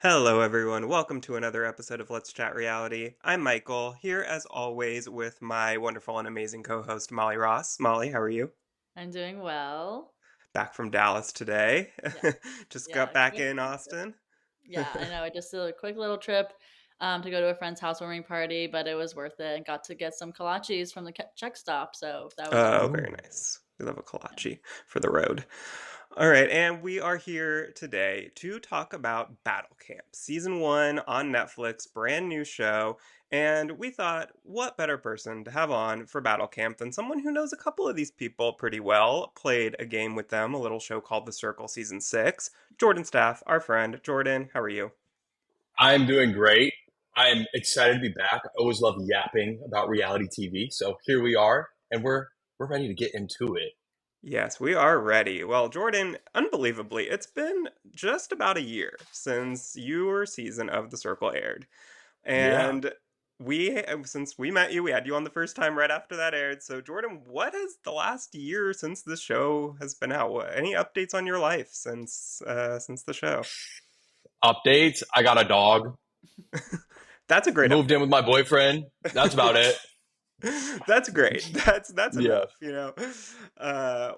Hello, everyone. Welcome to another episode of Let's Chat Reality. I'm Michael, here as always with my wonderful and amazing co host, Molly Ross. Molly, how are you? I'm doing well. Back from Dallas today. Yeah, Just got yeah, back quick. in Austin. Yeah, I know. I just did a quick little trip to go to a friend's housewarming party, but it was worth it and got to get some kolaches from the Czech stop. So that was Oh, awesome. very Ooh. nice. We love a Yeah. kolache for the road. All right, and we are here today to talk about Battle Camp, season one on Netflix, brand new show. And we thought, what better person to have on for Battle Camp than someone who knows a couple of these people pretty well, played a game with them, a little show called The Circle season six. Jordan Staff, our friend. Jordan, how are you? I'm doing great. I'm excited to be back. I always love yapping about reality TV. So here we are, and we're ready to get into it. Yes, we are ready. Well, Jordan, unbelievably, it's been just about a year since your season of The Circle aired. Yeah. And since we met you, we had you on the first time right after that aired. So, Jordan, what has the last year since the show has been out? Any updates on your life since the show? Updates. I got a dog. That's a great Moved in update. with my boyfriend. That's about it. That's great. That's Yeah. enough, you know.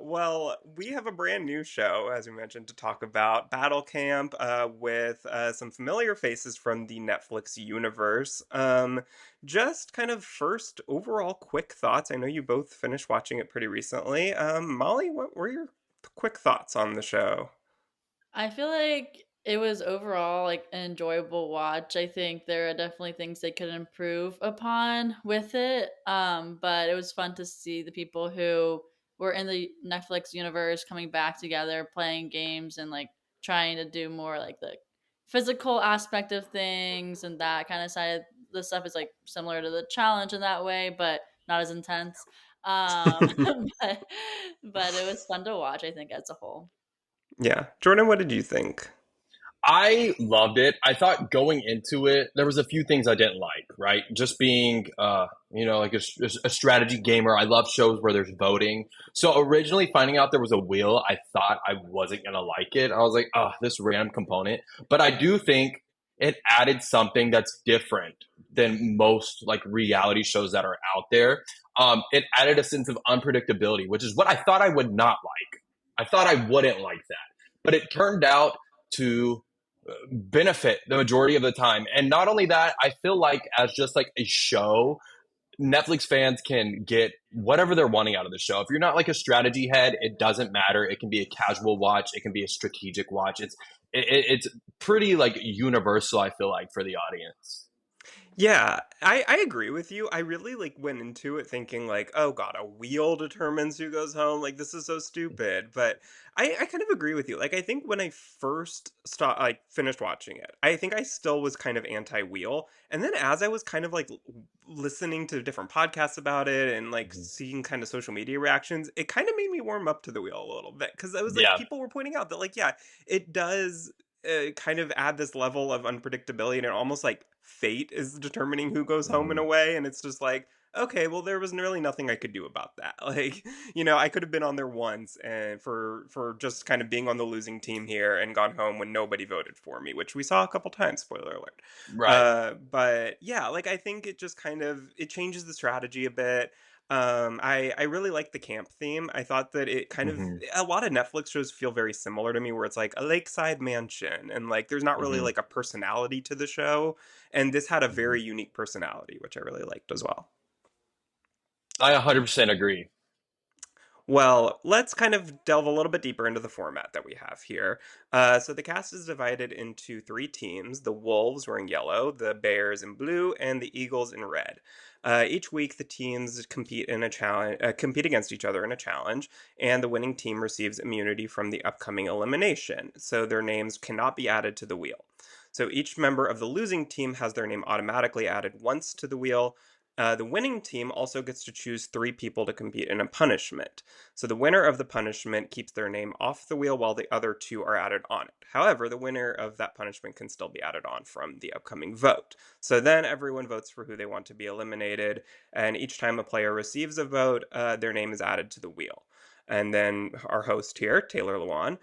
Well, we have a brand new show, as we mentioned, to talk about Battle Camp with some familiar faces from the Netflix universe. Just kind of first overall quick thoughts. I know you both finished watching it pretty recently. Molly, what were your quick thoughts on the show? I feel like it was overall like an enjoyable watch. I think there are definitely things they could improve upon with it. But it was fun to see the people who were in the Netflix universe coming back together, playing games and like trying to do more like the physical aspect of things and that kind of side of the stuff is like similar to the challenge in that way, but not as intense. Um but but it was fun to watch, I think, as a whole. Yeah, Jordan, what did you think? I loved it. I thought going into it, there was a few things I didn't like, right? Just being, like a strategy gamer. I love shows where there's voting. So originally finding out there was a wheel, I thought I wasn't going to like it. I was like, oh, this random component. But I do think it added something that's different than most like reality shows that are out there. It added a sense of unpredictability, which is what I thought I would not like. I thought I wouldn't like that. But it turned out to benefit the majority of the time. And not only that, I feel like as just like a show, Netflix fans can get whatever they're wanting out of the show. If you're not like a strategy head, it doesn't matter. It can be a casual watch, it can be a strategic watch. It's pretty like universal, I feel like, for the audience. Yeah, I agree with you. I really like went into it thinking like, oh god, a wheel determines who goes home. Like this is so stupid. But I kind of agree with you. Like I think when I first finished watching it, I think I still was kind of anti-wheel. And then as I was kind of like listening to different podcasts about it and like Mhm. seeing kind of social media reactions, it kind of made me warm up to the wheel a little bit. Cause I was like, Yeah. people were pointing out that like, yeah, it does kind of add this level of unpredictability and almost like fate is determining who goes home in a Mhm. way, and it's just like, okay, well there was really nothing I could do about that. Like, you know, I could have been on there once and for just kind of being on the losing team here and gone home when nobody voted for me, which we saw a couple times, spoiler alert. Right. But yeah, like I think it just kind of it changes the strategy a bit. I really like the camp theme. I thought that it kind of Hmm. a lot of Netflix shows feel very similar to me, where it's like a lakeside mansion, and like there's not really Hmm. like a personality to the show. And this had a Hmm. very unique personality, which I really liked as well. I 100% agree. Well, let's kind of delve a little bit deeper into the format that we have here. So the cast is divided into three teams: the Wolves wearing yellow, the Bears in blue, and the Eagles in red. Each week, the teams compete against each other in a challenge, and the winning team receives immunity from the upcoming elimination. So their names cannot be added to the wheel. So each member of the losing team has their name automatically added once to the wheel. The winning team also gets to choose three people to compete in a punishment. So the winner of the punishment keeps their name off the wheel while the other two are added on it. However, the winner of that punishment can still be added on from the upcoming vote. So then everyone votes for who they want to be eliminated, and each time a player receives a vote, their name is added to the wheel. And then our host here, Taylor Lewan,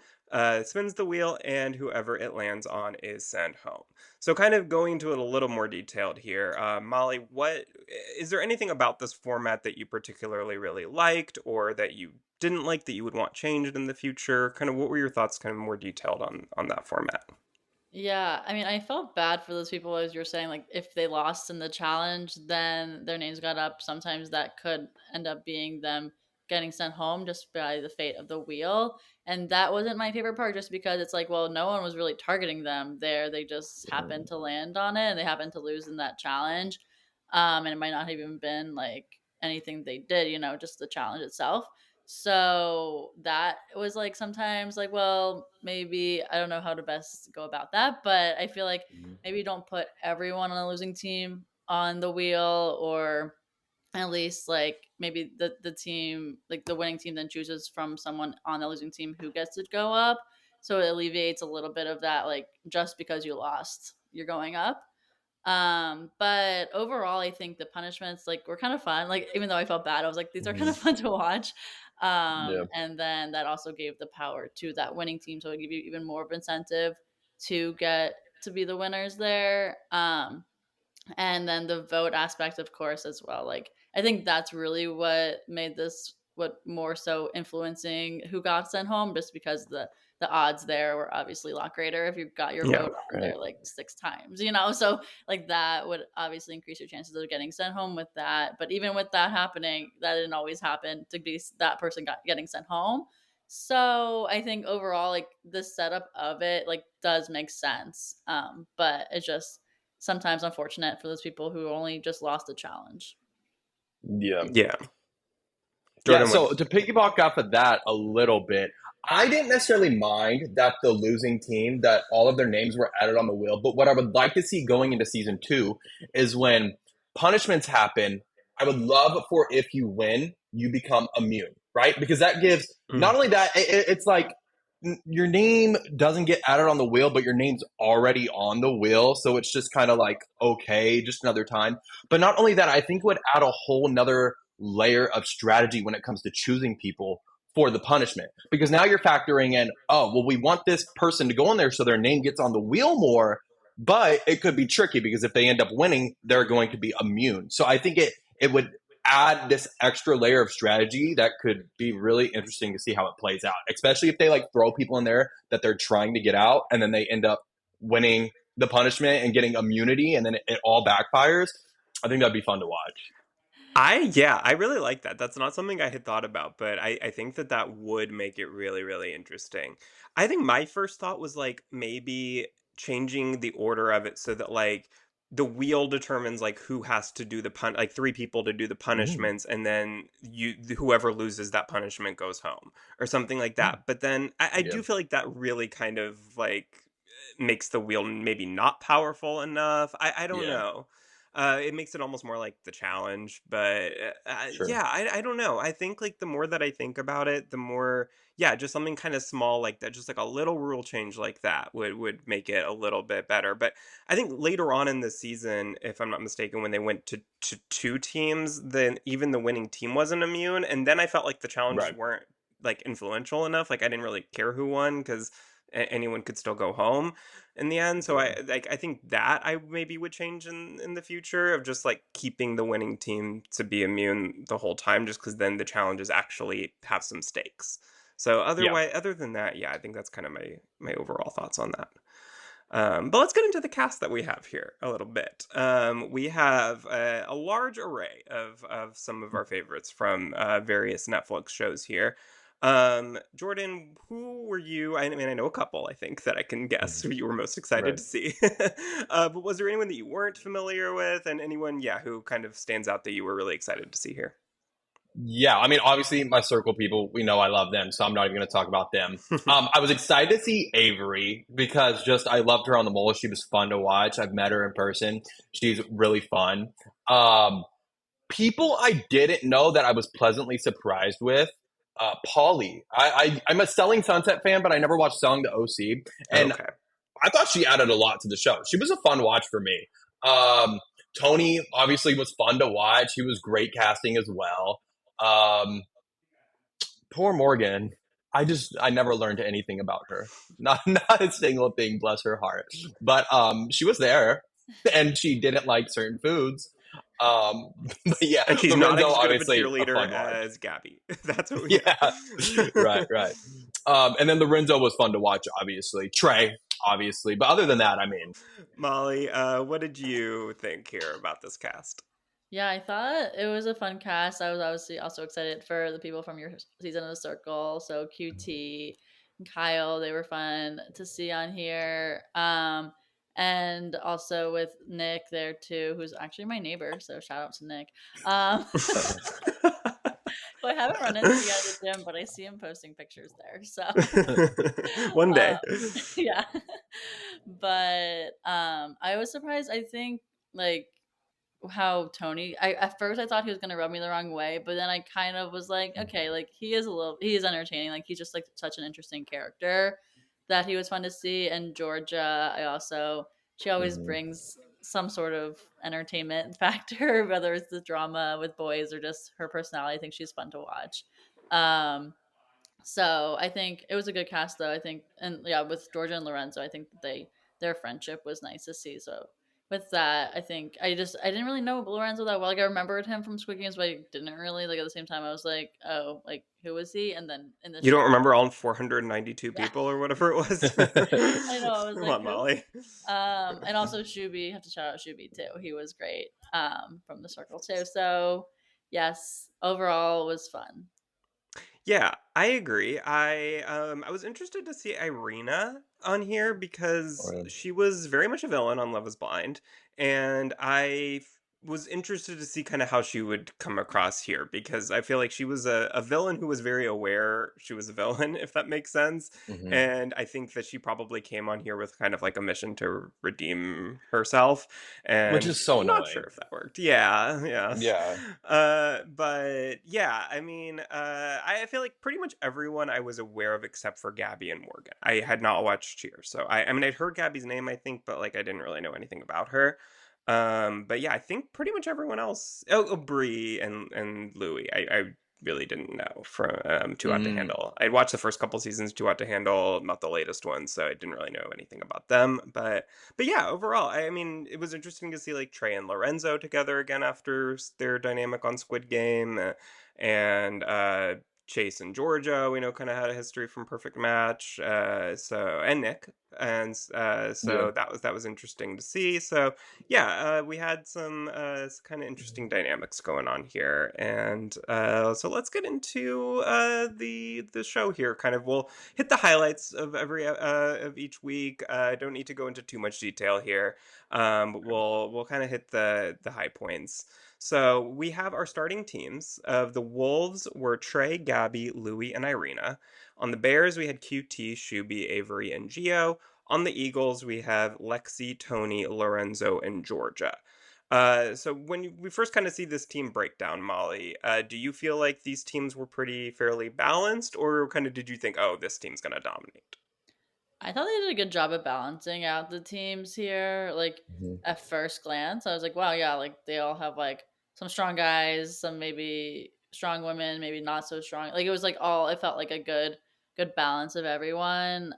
spins the wheel, and whoever it lands on is sent home. So, kind of going into it a little more detailed here, Molly, what is there anything about this format that you particularly really liked, or that you didn't like that you would want changed in the future? Kind of, what were your thoughts, kind of more detailed on that format? Yeah, I mean, I felt bad for those people, as you were saying, like if they lost in the challenge, then their names got up. Sometimes that could end up being them getting sent home just by the fate of the wheel. And that wasn't my favorite part, just because it's like, well, no one was really targeting them there. They just happened to land on it and they happened to lose in that challenge. And it might not have even been like anything they did, just the challenge itself. So that was like sometimes like, well, maybe I don't know how to best go about that, but I feel like maybe don't put everyone on the losing team on the wheel, or at least like maybe the team, like the winning team then chooses from someone on the losing team who gets to go up. So it alleviates a little bit of that, like just because you lost, you're going up. But overall, I think the punishments like were kind of fun. Like even though I felt bad, I was like, these are kind Mhm. of fun to watch. Yeah. And then that also gave the power to that winning team, so it gave you even more of incentive to get to be the winners there. And then the vote aspect, of course, as well. Like I think that's really what made this what more so influencing who got sent home, just because the odds there were obviously a lot greater if you got your Yeah. vote on Right. there like 6 times. So like that would obviously increase your chances of getting sent home with that. But even with that happening, that didn't always happen to be that person getting sent home. So I think overall, like the setup of it, like does make sense. But it's just sometimes unfortunate for those people who only just lost a challenge. Yeah. Yeah. Yeah, Jordan, what? so to piggyback off of that a little bit, I didn't necessarily mind that the losing team, that all of their names were added on the wheel. But what I would like to see going into season two is when punishments happen, I would love for if you win, you become immune, right? Because that gives not Mm, only that, it's like your name doesn't get added on the wheel, but your name's already on the wheel. So it's just kind of like, okay, just another time. But not only that, I think it would add a whole nother layer of strategy when it comes to choosing people for the punishment. Because now you're factoring in, oh, well, we want this person to go in there so their name gets on the wheel more, but it could be tricky because if they end up winning, they're going to be immune. So I think it would add this extra layer of strategy that could be really interesting to see how it plays out, especially if they like throw people in there that they're trying to get out and then they end up winning the punishment and getting immunity and then it all backfires. I think that'd be fun to watch. yeah, I really like that. That's not something I had thought about, but I think that that would make it really, really interesting. I think my first thought was like maybe changing the order of it so that like the wheel determines like who has to do the like three people to do the Mm, punishments, and then whoever loses that punishment goes home or something like mm, that. But then I yeah, do feel like that really kind of like makes the wheel maybe not powerful enough. I don't yeah, know. It makes it almost more like the challenge, but sure. yeah, I don't know. I think like the more that I think about it, the more yeah, just something kind of small like that, just like a little rule change like that would make it a little bit better. But I think later on in the season, if I'm not mistaken, when they went to two teams, then even the winning team wasn't immune, and then I felt like the challenges Right, weren't like influential enough. Like I didn't really care who won because anyone could still go home in the end. So yeah, I think that I maybe would change in the future of just like keeping the winning team to be immune the whole time, just because then the challenges actually have some stakes. So yeah. otherwise, other than that, yeah, I think that's kind of my overall thoughts on that. But let's get into the cast that we have here a little bit. We have a large array of some of our favorites from various Netflix shows here. Jordan, who were you? I mean, I know a couple, I think, that I can guess Mhm. who you were most excited Right. to see. But was there anyone that you weren't familiar with, and anyone, yeah, who kind of stands out that you were really excited to see here? Yeah, I mean, obviously, my circle people, we know I love them, so I'm not even going to talk about them. I was excited to see Avery because just I loved her on the mole. She was fun to watch. I've met her in person. She's really fun. Um, People I didn't know that I was pleasantly surprised with. Polly. I'm a Selling Sunset fan, but I never watched Selling the OC, and Okay. I thought she added a lot to the show. She was a fun watch for me. Um, Tony obviously was fun to watch. He was great casting as well. Um, Poor Morgan. I never learned anything about her. Not a single thing, bless her heart. But she was there and she didn't like certain foods. Um but yeah, And she's not Lorenzo as good of a obviously a cheerleader fun watch. as Gabby. That's what we Yeah. know. Right, right. And then Lorenzo was fun to watch, obviously. Trey, obviously. But other than that, I mean, Molly, what did you think here about this cast? Yeah, I thought it was a fun cast. I was obviously also excited for the people from your season of the Circle. So QT and Kyle, they were fun to see on here. And also with Nick there too, who's actually my neighbor. So shout out to Nick. Who I haven't run into yet at the gym, but I see him posting pictures there. So One day. yeah. But I was surprised. I think like how Tony I at first I thought he was gonna rub me the wrong way, but then I kind of was like, okay, like he is entertaining, like he's just like such an interesting character that he was fun to see. And Georgia, she always mhm. brings some sort of entertainment factor, whether it's the drama with boys or just her personality. I think she's fun to watch. Um so I think it was a good cast, though. I think, and yeah, with Georgia and Lorenzo, I think that their friendship was nice to see. So with that, I think I didn't really know Lorenzo that well. Like I remembered him from Squid Games, but I didn't really. Like at the same time, I was like, oh, like who was he? And then in the You don't show, remember all 492 yeah, people or whatever it was? I know. I was Come like, on, who? Molly. And also Shuby, have to shout out Shuby too. He was great. From the Circle too. So yes, overall it was fun. Yeah, I agree. I was interested to see Irina on here because Or, she was very much a villain on Love Is Blind, and was interested to see kind of how she would come across here because I feel like she was a villain who was very aware she was a villain, if that makes sense. mhm. And I think that she probably came on here with kind of like a mission to redeem herself, Which and is so not sure annoying. if that worked. Yeah, yeah. Yeah. But yeah, I mean, I feel like pretty much everyone I was aware of except for Gabby and Morgan. I had not watched Cheers, so I mean, I'd heard Gabby's name, I think, but like I didn't really know anything about her. But yeah, I think pretty much everyone else. Oh, Bree and Louie. I really didn't know from Too Hot to Mm. Handle. I'd watched the first couple seasons Too Hot to Handle, not the latest one, so I didn't really know anything about them. But yeah, overall, I mean, it was interesting to see like Trey and Lorenzo together again after their dynamic on Squid Game, and Chase and Georgia. We know kind of had a history from Perfect Match. And Nick, and Yeah. so that was interesting to see. So yeah, we had some kind of interesting dynamics going on here, and so let's get into the show here. Kind of, we'll hit the highlights of every of each week. Don't need to go into too much detail here, but we'll kind of hit the high points. So we have our starting teams. Of the Wolves were Trey, Gabby, Louie, and Irina. On the Bears, we had QT, Shuby, Avery, and Gio. On the Eagles, we have Lexi, Tony, Lorenzo, and Georgia. So when we first kind of see this team breakdown, Molly, do you feel like these teams were pretty fairly balanced, or kind of did you think, oh, this team's gonna dominate? I thought they did a good job of balancing out the teams here. Like Mhm. at first glance, I was like, wow, yeah, like they all have like some strong guys, some maybe strong women, maybe not so strong. Like it was like all it felt like a good balance of everyone.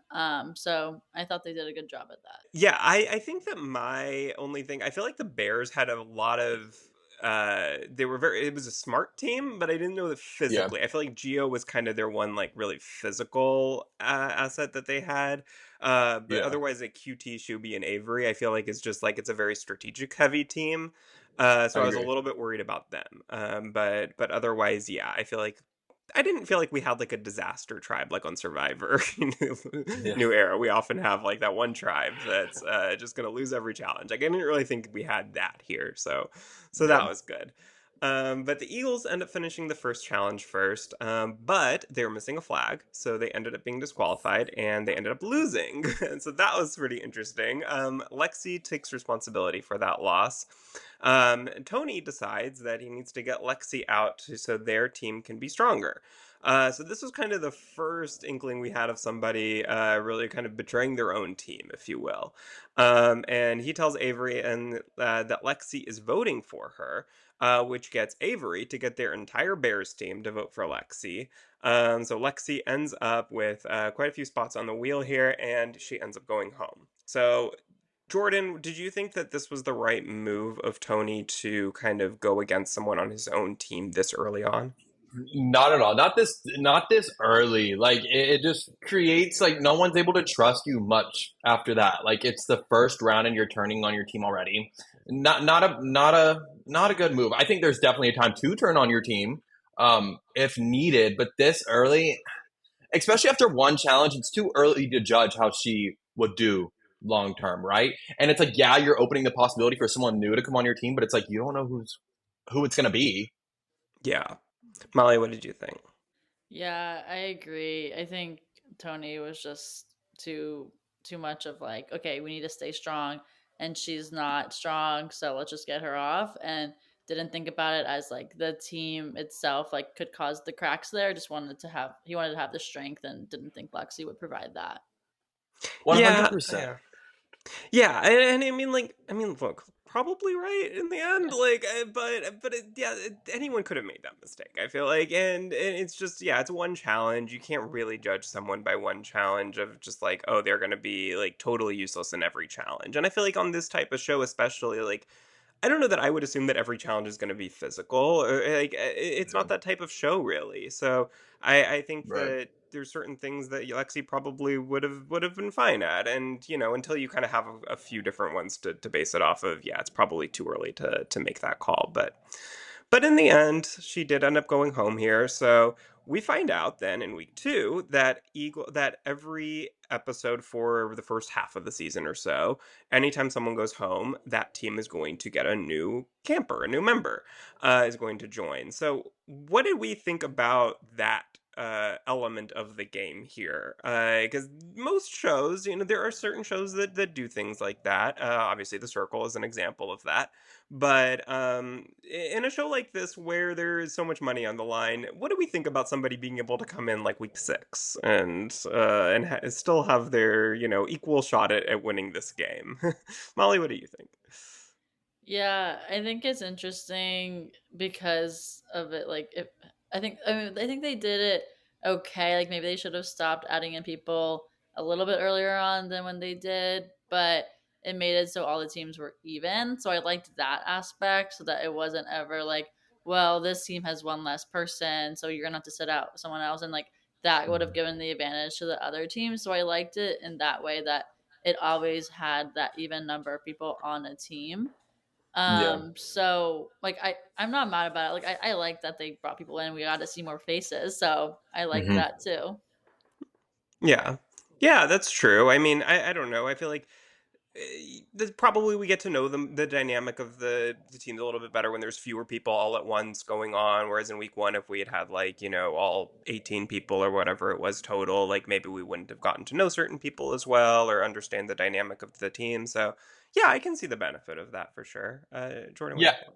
So I thought they did a good job at that. Yeah, I think that my only thing, I feel like the Bears had a lot of they were very, it was a smart team, but I didn't know that Yeah. physically. I feel like Geo was kind of their one like really physical asset that they had. But Yeah. otherwise like QT, Shuby, and Avery, I feel like it's just like it's a very strategic heavy team. I So I was a agree. little bit worried about them. But otherwise, yeah, I feel like I didn't feel like we had like a disaster tribe like on Survivor, Yeah. New Era. We often have like that one tribe that's just gonna lose every challenge. Like I didn't really think we had that here, so that Yeah. was good. But the Eagles end up finishing the first challenge first, but they were missing a flag, so they ended up being disqualified and they ended up losing. And so that was pretty interesting. Lexi takes responsibility for that loss. Tony decides that he needs to get Lexi out so their team can be stronger. So this was kind of the first inkling we had of somebody really kind of betraying their own team, if you will. And he tells Avery that Lexi is voting for her, which gets Avery to get their entire Bears team to vote for Lexi. So Lexi ends up with quite a few spots on the wheel here, and she ends up going home. So, Jordan, did you think that this was the right move of Tony to kind of go against someone on his own team this early on? Not at all. Not this early. Like it just creates like no one's able to trust you much after that. Like it's the first round and you're turning on your team already. Not a good move. I think there's definitely a time to turn on your team, if needed, but this early, especially after one challenge, it's too early to judge how she would do long term, right? And it's like, yeah, you're opening the possibility for someone new to come on your team, but it's like you don't know who it's gonna be. Yeah. Molly, what did you think? Yeah, I agree. I think Tony was just too much of like, okay, we need to stay strong and she's not strong, so let's just get her off, and didn't think about it as like the team itself like could cause the cracks there. Just wanted to have he wanted to have the strength and didn't think Lexi would provide that. 100%. Yeah, yeah. Yeah, and I mean, like, I mean, look, probably right in the end, like, yeah, anyone could have made that mistake. I feel like, and it's just, yeah, it's one challenge. You can't really judge someone by one challenge of just like, oh, they're gonna be like totally useless in every challenge. And I feel like on this type of show, especially, like, I don't know that I would assume that every challenge is going to be physical. Like it's not Yeah, that type of show, really. So I think right. that there's certain things that Lexi probably would have been fine at, and until you kind of have a few different ones to base it off of, yeah, it's probably too early to make that call. But in the end, she did end up going home here. So we find out then in week two that every episode for the first half of the season or so, anytime someone goes home, that team is going to get a new camper, a new member is going to join. So what did we think about that? Element of the game here, because most shows, there are certain shows that do things like that. Obviously, The Circle is an example of that. But in a show like this, where there is so much money on the line, what do we think about somebody being able to come in like week six and still have their equal shot at winning this game? Molly, what do you think? Yeah, I think it's interesting because of it. Like, if I think they did it okay. Like, maybe they should have stopped adding in people a little bit earlier on than when they did, but it made it so all the teams were even. So I liked that aspect, so that it wasn't ever like, well, this team has one less person, so you're gonna have to sit out someone else, and like that would have given the advantage to the other team. So I liked it in that way that it always had that even number of people on a team. Yeah. So like I'm not mad about it. Like I like that they brought people in. We got to see more faces, so I like Hmm. that too. Yeah, yeah, that's true. I mean, I don't know. I feel like probably we get to know the dynamic of the teams a little bit better when there's fewer people all at once going on. Whereas in week one, if we had had like all 18 people or whatever it was total, like maybe we wouldn't have gotten to know certain people as well or understand the dynamic of the team. So yeah, I can see the benefit of that for sure. Jordan, what do Yeah, you think?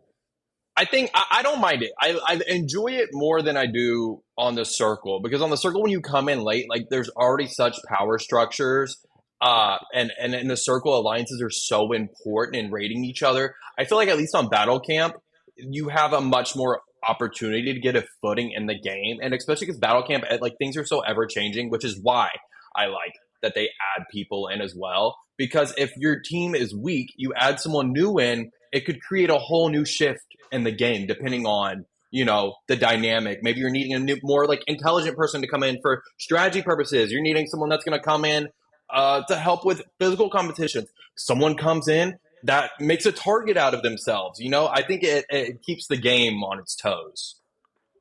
I think I don't mind it. I enjoy it more than I do on the circle because on the circle when you come in late, like there's already such power structures, and in the circle alliances are so important in rating each other. I feel like at least on Battle Camp, you have a much more opportunity to get a footing in the game, and especially because Battle Camp, like things are so ever changing, which is why I like that they add people in as well. Because if your team is weak, you add someone new in, it could create a whole new shift in the game depending on the dynamic. Maybe you're needing a new, more like intelligent person to come in for strategy purposes. You're needing someone that's going to come in to help with physical competitions. Someone comes in that makes a target out of themselves. I think it keeps the game on its toes.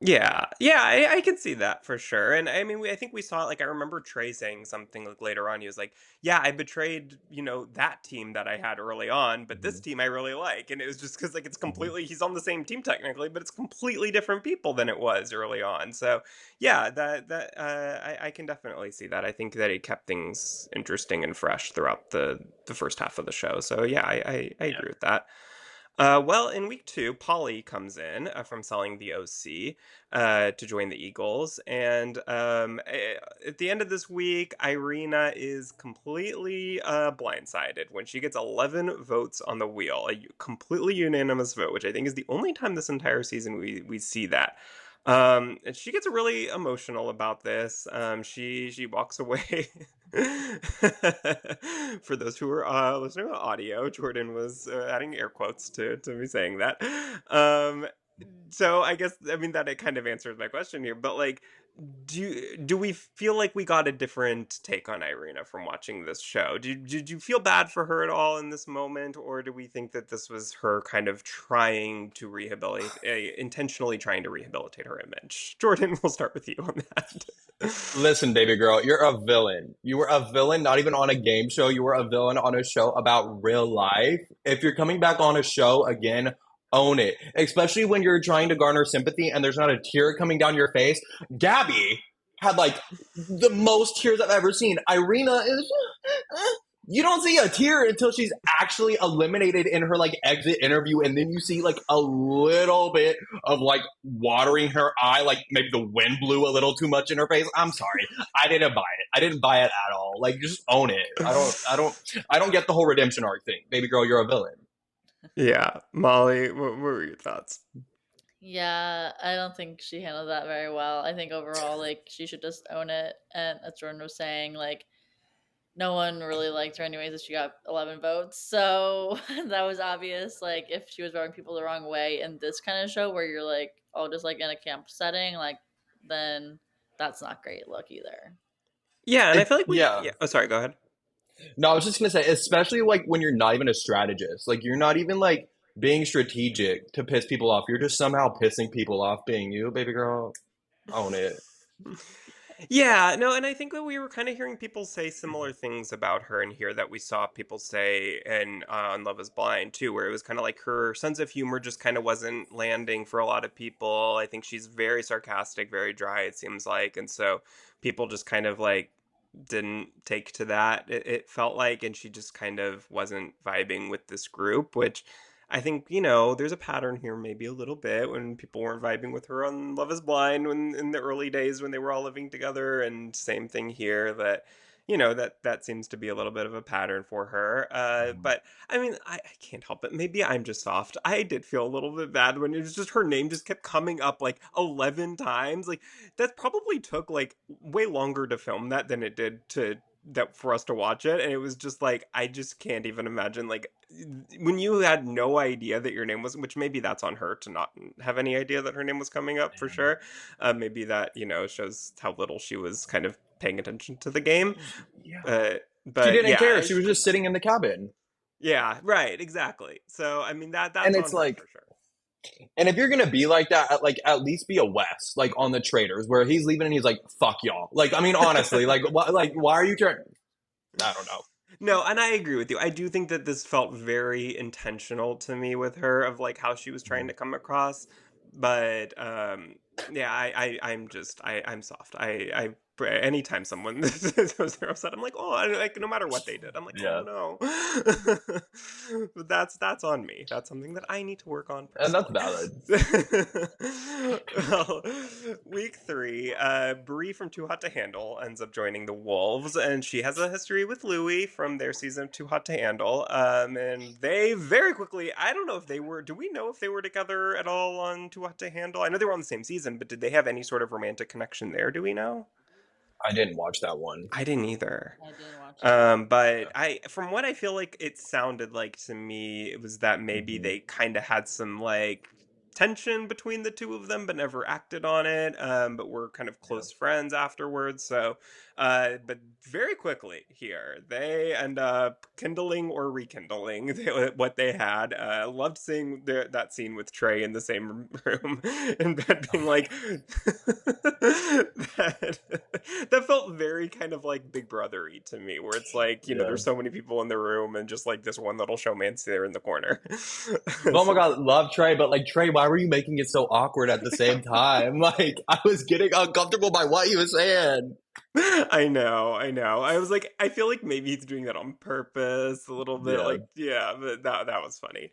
Yeah, yeah, I can see that for sure. And I mean, I think we saw it. Like, I remember Trey saying something like later on. He was like, "Yeah, I betrayed, that team that I had early on, but this Mm-hmm. team I really like." And it was just because, like, it's Mm-hmm. completely, he's on the same team technically, but it's completely different people than it was early on. So, yeah, I can definitely see that. I think that it kept things interesting and fresh throughout the first half of the show. So, yeah, I agree with that. Well, in week two, Polly comes in from selling the OC to join the Eagles. And at the end of this week, Irina is completely blindsided when she gets 11 votes on the wheel, a completely unanimous vote, which I think is the only time this entire season we see that. And she gets really emotional about this. She walks away. For those who are listening to audio, Jordan was adding air quotes to me saying that. Um, so I guess I mean that it kind of answers my question here, but like, do we feel like we got a different take on Irina from watching this show? Did you feel bad for her at all in this moment, or do we think that this was her kind of trying to rehabilitate, intentionally trying to rehabilitate her image? Jordan, we'll start with you on that. Listen, baby girl, you're a villain. You were a villain, not even on a game show. You were a villain on a show about real life. If you're coming back on a show again, own it. Especially when you're trying to garner sympathy and there's not a tear coming down your face. Gabby had like the most tears I've ever seen. Irina is. You don't see a tear until she's actually eliminated in her like exit interview, and then you see like a little bit of like watering her eye, like maybe the wind blew a little too much in her face. I'm sorry, I didn't buy it. I didn't buy it at all. Like, just own it. I don't get the whole redemption arc thing. Baby girl, you're a villain. Yeah, Molly, what were your thoughts? Yeah, I don't think she handled that very well. I think overall, like, she should just own it. And as Jordan was saying, like, no one really liked her anyways if she got 11 votes. So that was obvious. Like, if she was voting people the wrong way in this kind of show where you're like, oh, just like in a camp setting, like, then that's not great look either. Yeah, and I feel like Yeah. Oh, sorry, go ahead. No, I was just gonna say, especially like when you're not even a strategist, like you're not even like being strategic to piss people off. You're just somehow pissing people off being you, baby girl. Own it. Yeah, no, and I think that we were kind of hearing people say similar things about her in here that we saw people say in on Love Is Blind too, where it was kind of like her sense of humor just kind of wasn't landing for a lot of people. I think she's very sarcastic, very dry, it seems like, and so people just kind of like didn't take to that. It felt like, and she just kind of wasn't vibing with this group, which I think, there's a pattern here maybe a little bit when people weren't vibing with her on Love is Blind when in the early days when they were all living together, and same thing here that that seems to be a little bit of a pattern for her. But I mean, I can't help it. Maybe I'm just soft. I did feel a little bit bad when it was just her name just kept coming up like 11 times. Like that probably took like way longer to film that than it did to that for us to watch it, and it was just like I just can't even imagine like when you had no idea that your name was, which maybe that's on her to not have any idea that her name was coming up for sure. Maybe that shows how little she was kind of paying attention to the game. Yeah. She But didn't yeah, care. She was just sitting in the cabin. yeah, right, exactly. So I mean that's And on it's her like, for sure. and if you're gonna be like that, like at least be a Wes, like on the Traders, where he's leaving and he's like, "Fuck y'all." Like, I mean, honestly, why are you trying? I don't know. No, and I agree with you. I do think that this felt very intentional to me with her of like how she was trying to come across. But yeah, I'm soft. I anytime someone says they're upset, I'm like, oh, like no matter what they did, I'm like, Yeah. oh no. But that's on me. That's something that I need to work on And that's personally. valid. Well, week three, Bree from Too Hot to Handle ends up joining the Wolves, and she has a history with Louis from their season of Too Hot to Handle. And they very quickly, I don't know if they were, do we know if they were together at all on Too Hot to Handle? I know they were on the same season, but did they have any sort of romantic connection there? Do we know? I didn't watch that one. I didn't either. I didn't watch it. But from what I feel like it sounded like to me, it was that maybe Mhm. they kind of had some like tension between the two of them, but never acted on it. But were kind of Yeah. close friends afterwards. So, but very quickly here, they end up kindling or rekindling what they had. Loved seeing that scene with Trey in the same room and bed being like, that, that felt very kind of like Big Brother-y to me, where it's like, Yeah. there's so many people in the room and just like this one little showman's there in the corner. Oh my god, love Trey, but like Trey, why were you making it so awkward at the same time? Like I was getting uncomfortable by what he was saying. I know, I know. I was like, I feel like maybe he's doing that on purpose, a little bit. Yeah. Like, yeah, but that was funny.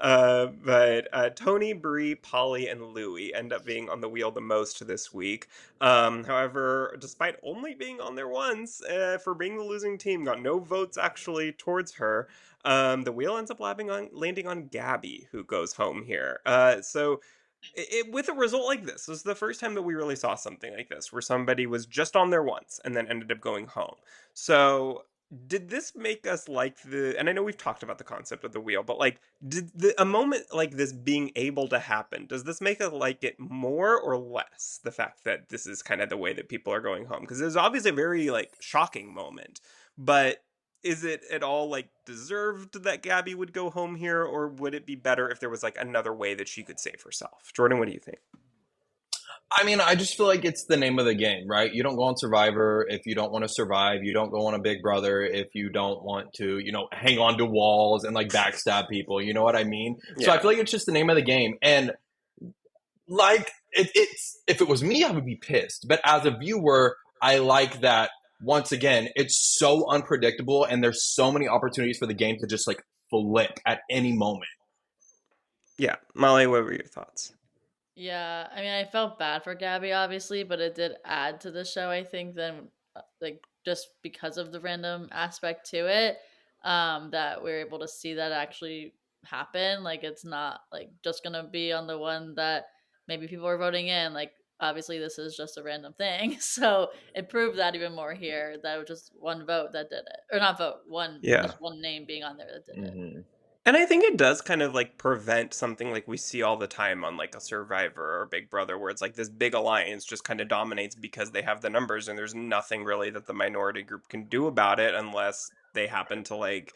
But Tony, Bree, Polly, and Louie end up being on the wheel the most this week. However, despite only being on there once, for being the losing team, got no votes actually towards her. The wheel ends up landing on Gabby, who goes home here. So with a result like this is the first time that we really saw something like this where somebody was just on there once and then ended up going home. So did this make us like the, and I know we've talked about the concept of the wheel, but like a moment like this being able to happen, does this make us like it more or less, the fact that this is kind of the way that people are going home? Because it was obviously a very like shocking moment, but is it at all like deserved that Gabby would go home here, or would it be better if there was like another way that she could save herself? Jordan, what do you think? I mean, I just feel like it's the name of the game, right? You don't go on Survivor if you don't want to survive. You don't go on a Big Brother if you don't want to, hang on to walls and like backstab people. You know what I mean? So I Yeah. feel like it's just the name of the game. And like, it's if it was me, I would be pissed. But as a viewer, I like that once again, it's so unpredictable and there's so many opportunities for the game to just like flip at any moment. Yeah. Molly, what were your thoughts? Yeah, I mean, I felt bad for Gabby, obviously, but it did add to the show, I think, then, like, just because of the random aspect to it, that we're able to see that actually happen. Like, it's not, like, just gonna be on the one that maybe people are voting in. Like, obviously, this is just a random thing. So it proved that even more here, that it was just one vote that did it. Or not vote, Yeah. just one name being on there that did it. Hmm. And I think it does kind of like prevent something like we see all the time on like a Survivor or Big Brother, where it's like this big alliance just kind of dominates because they have the numbers and there's nothing really that the minority group can do about it unless they happen to like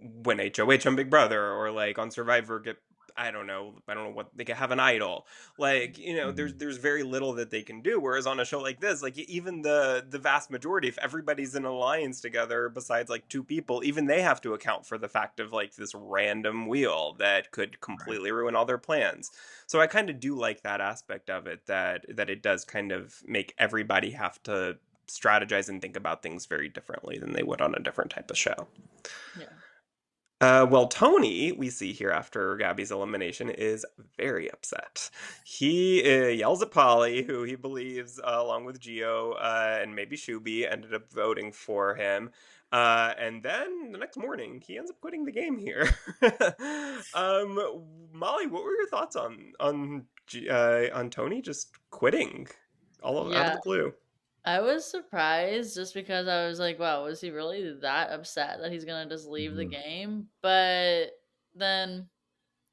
win HOH on Big Brother or like on Survivor get, I don't know what they could have an idol. Like, Hmm. there's very little that they can do. Whereas on a show like this, like even the vast majority, if everybody's in alliance together, besides like two people, even they have to account for the fact of like this random wheel that could Right. completely ruin all their plans. So I kind of do like that aspect of it, that it does kind of make everybody have to strategize and think about things very differently than they would on a different type of show. Yeah. Well, Tony, we see here after Gabby's elimination, is very upset. He yells at Polly, who he believes, along with Gio and maybe Shuby, ended up voting for him. And then the next morning, he ends up quitting the game here. Molly, what were your thoughts on Tony just quitting out of Yeah. the blue? I was surprised just because I was like, wow, was he really that upset that he's gonna just leave the Hmm. game? But then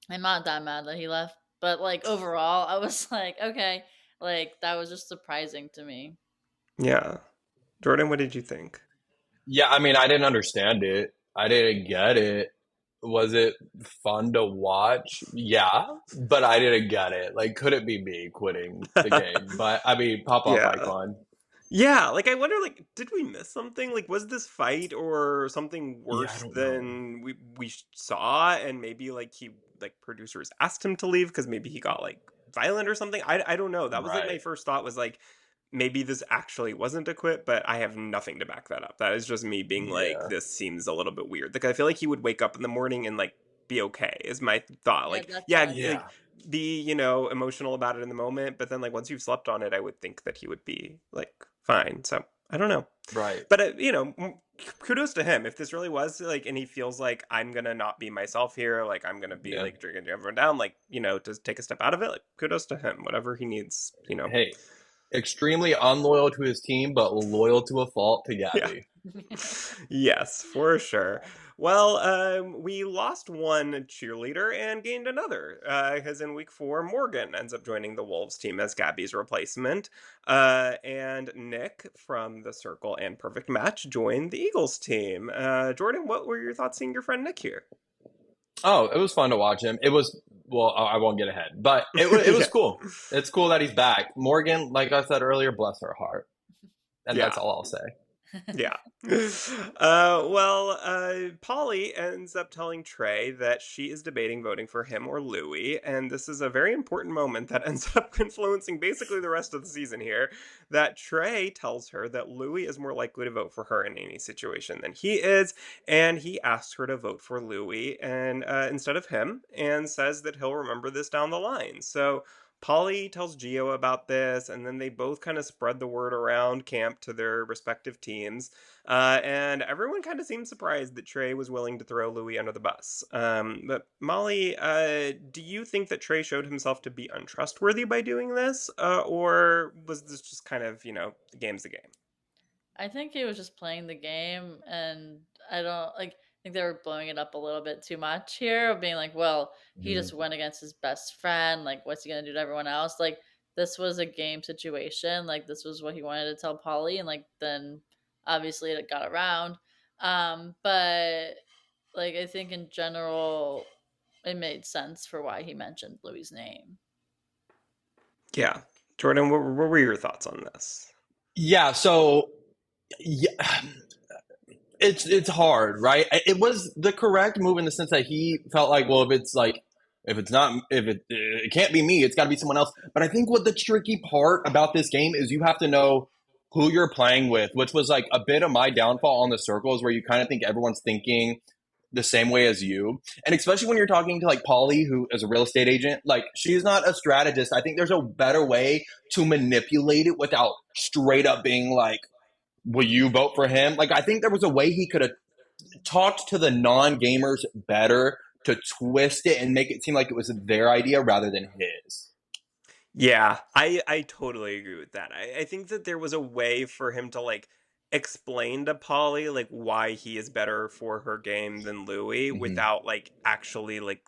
I'm not that mad that he left. But like overall, I was like, okay, like that was just surprising to me. Yeah, Jordan, what did you think? Yeah, I mean, I didn't understand it. I didn't get it. Was it fun to watch? Yeah, but I didn't get it. Like, could it be me quitting the game? But I mean, pop off Yeah. icon. Yeah, like I wonder, like, did we miss something? Like, was this fight or something Yeah, I worse don't know. than we saw? And maybe like he like producers asked him to leave because maybe he got like violent or something. I don't know. That was like my Right. first thought was like maybe this actually wasn't a quit, but I have nothing to back that up. That is just me being like, Yeah. this seems a little bit weird. Like I feel like he would wake up in the morning and like be okay. Is my thought. Yeah, Like that's yeah, how I like Yeah. felt. be emotional about it in the moment, but then like once you've slept on it, I would think that he would be like fine. So I don't know. Right. But kudos to him. If this really was like, and he feels like I'm gonna not be myself here, like I'm gonna be Yeah. like drinking everyone down, like to take a step out of it. Like kudos to him. Whatever he needs. Hey, extremely unloyal to his team, but loyal to a fault to Yeah. Gabby. Yes, for sure. Well, we lost one cheerleader and gained another. Because in week 4, Morgan ends up joining the Wolves team as Gabby's replacement. And Nick from the Circle and Perfect Match joined the Eagles team. Jordan, what were your thoughts seeing your friend Nick here? Oh, it was fun to watch him. It was well, I won't get ahead, but it was Yeah. cool. It's cool that he's back. Morgan, like I said earlier, bless her heart, and that's Yeah. all I'll say. Yeah. Polly ends up telling Trey that she is debating voting for him or Louis, and this is a very important moment that ends up influencing basically the rest of the season here. That Trey tells her that Louis is more likely to vote for her in any situation than he is, and he asks her to vote for Louis and instead of him, and says that he'll remember this down the line. So Polly tells Geo about this, and then they both kind of spread the word around camp to their respective teams. And everyone kind of seemed surprised that Trey was willing to throw Louis under the bus. But Molly, do you think that Trey showed himself to be untrustworthy by doing this? Or was this just kind of, the game's the game? I think he was just playing the game, and I don't like. I think they were blowing it up a little bit too much here, of being like, "Well, he Mhm. just went against his best friend. Like, what's he gonna do to everyone else?" Like, this was a game situation. Like, this was what he wanted to tell Polly, and like, then obviously it got around. But like, I think in general, it made sense for why he mentioned Louis' name. Yeah. Jordan, what were your thoughts on this? Yeah, so yeah, it's hard, right? It was the correct move in the sense that he felt like, well, if it's not if it can't be me, it's got to be someone else. But I think what the tricky part about this game is you have to know who you're playing with, which was like a bit of my downfall on the circles where you kind of think everyone's thinking the same way as you. And especially when you're talking to like Polly, who is a real estate agent, like she's not a strategist. I think there's a better way to manipulate it without straight up being like, will you vote for him? Like, I think there was a way he could have talked to the non gamers better to twist it and make it seem like it was their idea rather than his. Yeah, I totally agree with that. I think that there was a way for him to like explain to Polly like why he is better for her game than Louis Mm-hmm. without like actually like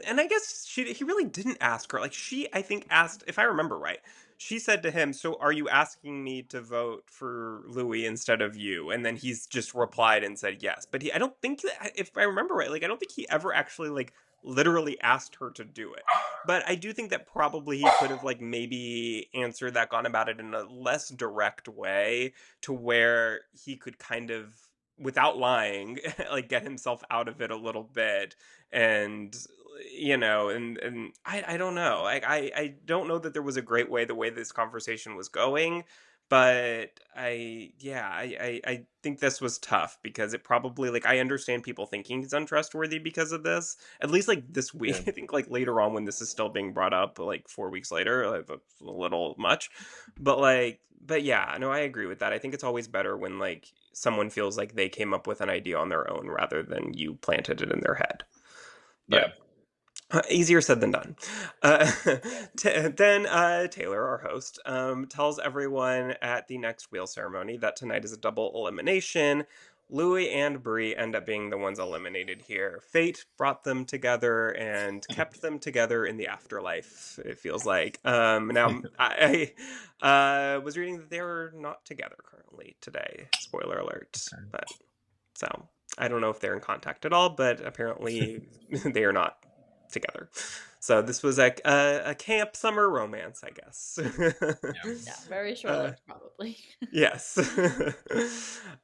and I guess he really didn't ask her. Like she I think asked if I remember right. She said to him, "So are you asking me to vote for Louis instead of you?" And then he's just replied and said yes. But I don't think that if I remember right, like I don't think he ever actually like literally asked her to do it. But I do think that probably he could have like maybe answered that, gone about it in a less direct way to where he could kind of without lying like get himself out of it a little bit and and I don't know, like I don't know that there was a great way the way this conversation was going, but I think this was tough because it probably like I understand people thinking he's untrustworthy because of this, at least like this week. Yeah. I think like later on when this is still being brought up, like 4 weeks later, like, that's a little much. But yeah, no, I agree with that. I think it's always better when like someone feels like they came up with an idea on their own rather than you planted it in their head. Yeah. But easier said than done. Uh, then Taylor, our host, tells everyone at the next wheel ceremony that tonight is a double elimination. Louis and Bree end up being the ones eliminated here. Fate brought them together and kept them together in the afterlife, it feels like. Now, I was reading that they're not together currently today. Spoiler alert. But so I don't know if they're in contact at all, but apparently they are not together. So this was a camp summer romance, I guess. Yeah. Yeah, very short uh, lived, probably. yes.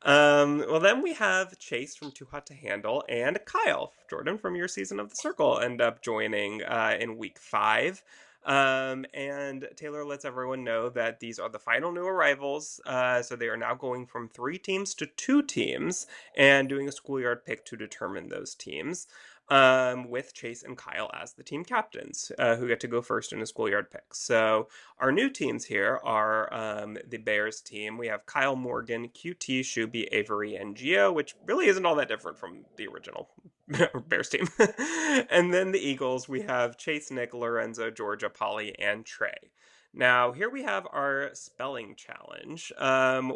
Well, then we have Chase from Too Hot to Handle and Kyle Jordan from your season of The Circle end up joining in week 5. And Taylor lets everyone know that these are the final new arrivals. So they are now going from 3 teams to 2 teams and doing a schoolyard pick to determine those teams. With Chase and Kyle as the team captains, who get to go first in a schoolyard pick. So our new teams here are the Bears team. We have Kyle Morgan, QT, Shuby, Avery, and Gio, which really isn't all that different from the original Bears team. And then the Eagles, we have Chase, Nick, Lorenzo, Georgia, Polly, and Trey. Now, here we have our spelling challenge,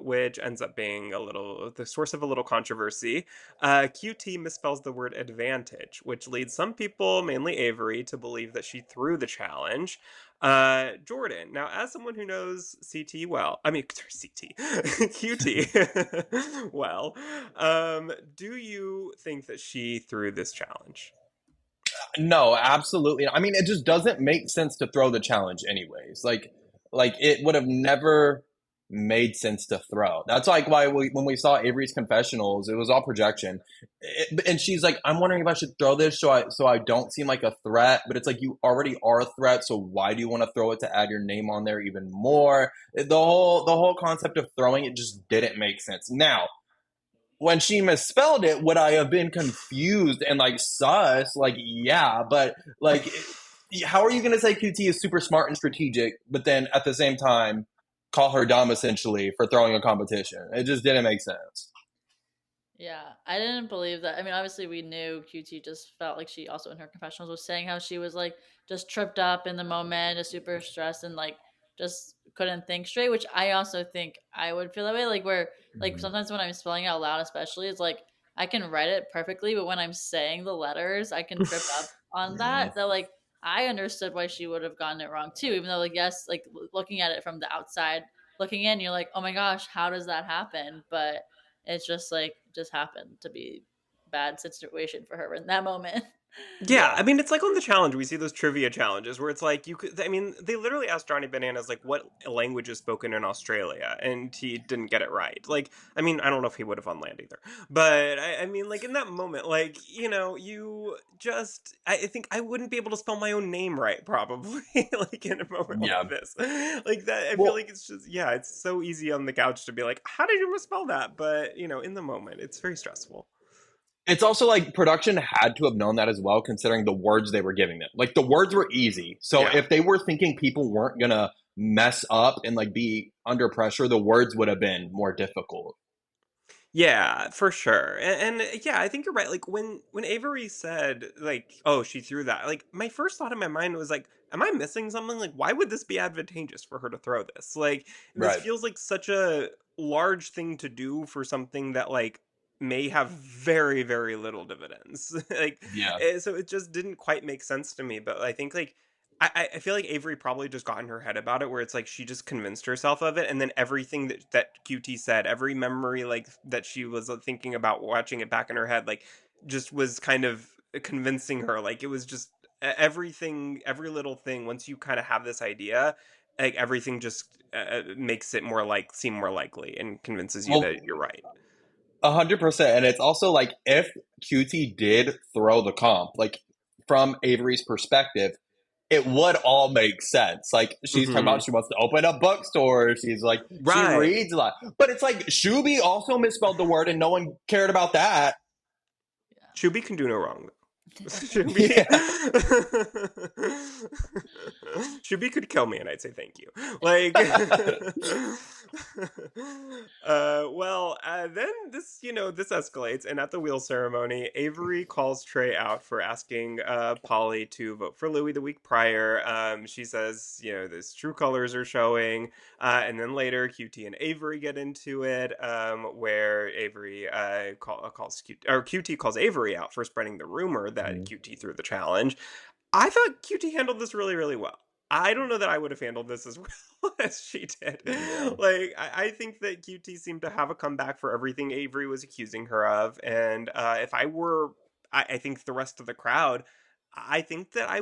which ends up being the source of a little controversy. QT misspells the word advantage, which leads some people, mainly Avery, to believe that she threw the challenge. Jordan, now as someone who knows CT well, I mean, CT, QT well, do you think that she threw this challenge? No, absolutely. I mean, it just doesn't make sense to throw the challenge anyways. Like it would have never. made sense to throw. That's like why when we saw Avery's confessionals, it was all projection. And she's like, I'm wondering if I should throw this so I don't seem like a threat. But it's like you already are a threat, so why do you want to throw it to add your name on there even more? The whole concept of throwing it just didn't make sense. Now, when she misspelled it, would I have been confused and like sus? Like, yeah, but like, how are you going to say QT is super smart and strategic, but then at the same time call her dumb essentially for throwing a competition? It just didn't make sense. Yeah, I didn't believe that. I mean, obviously we knew QT just felt like she also in her confessionals was saying how she was like just tripped up in the moment, just super stressed and like just couldn't think straight, which I also think I would feel that way. Like where like Mhm. sometimes when I'm spelling out loud, especially, it's like I can write it perfectly, but when I'm saying the letters, I can trip up on Mhm. that. That like I understood why she would have gotten it wrong too, even though like yes, like looking at it from the outside, looking in, you're like, oh my gosh, how does that happen? But it's just like just happened to be bad situation for her in that moment. Yeah, Yeah. I mean, it's like on the challenge, we see those trivia challenges where it's like you could. I mean, they literally asked Johnny Bananas like what language is spoken in Australia, and he didn't get it right. Like, I mean, I don't know if he would have on land either, but I mean, like in that moment, like you just, I think I wouldn't be able to spell my own name right, probably, like in a moment Yeah. like this, like that. I feel Well, like it's just, yeah, it's so easy on the couch to be like, how did you misspell that? But in the moment, it's very stressful. it's also like production had to have known that as well, considering the words they were giving them. Like the words were easy. So Yeah. if they were thinking people weren't gonna mess up and like be under pressure, the words would have been more difficult. Yeah, for sure. And yeah, I think you're right. Like when Avery said like, "Oh, she threw that." Like my first thought in my mind was like, "Am I missing something? Like why would this be advantageous for her to throw this?" Like this Right. feels like such a large thing to do for something that like may have very very little dividends. Like Yeah. so it just didn't quite make sense to me, but I think like I feel like Avery probably just got in her head about it, where it's like she just convinced herself of it, and then everything that QT said, every memory like that she was thinking about watching it back in her head, like just was kind of convincing her. Like it was just everything, every little thing. Once you kind of have this idea, like everything just makes it more like seem more likely and convinces you Well, that you're right. 100%. And it's also like if QT did throw the comp, like from Avery's perspective, it would all make sense. Like she's talking Hmm. about she wants to open a bookstore. She's like she Right. reads a lot, but it's like Shuby also misspelled the word, and no one cared about that. Shubi can do no wrong. Shubi Yeah. Shubi could kill me and I'd say thank you. Like then this escalates, and at the wheel ceremony, Avery calls Trey out for asking Polly to vote for Louis the week prior. She says, this true colors are showing. And then later, QT and Avery get into it, where Avery calls QT calls Avery out for spreading the rumor that Mhm. QT threw the challenge. I thought QT handled this really, really well. I don't know that I would have handled this as well as she did. Yeah. Like, I think that QT seemed to have a comeback for everything Avery was accusing her of, and if I were, I think the rest of the crowd, I think that I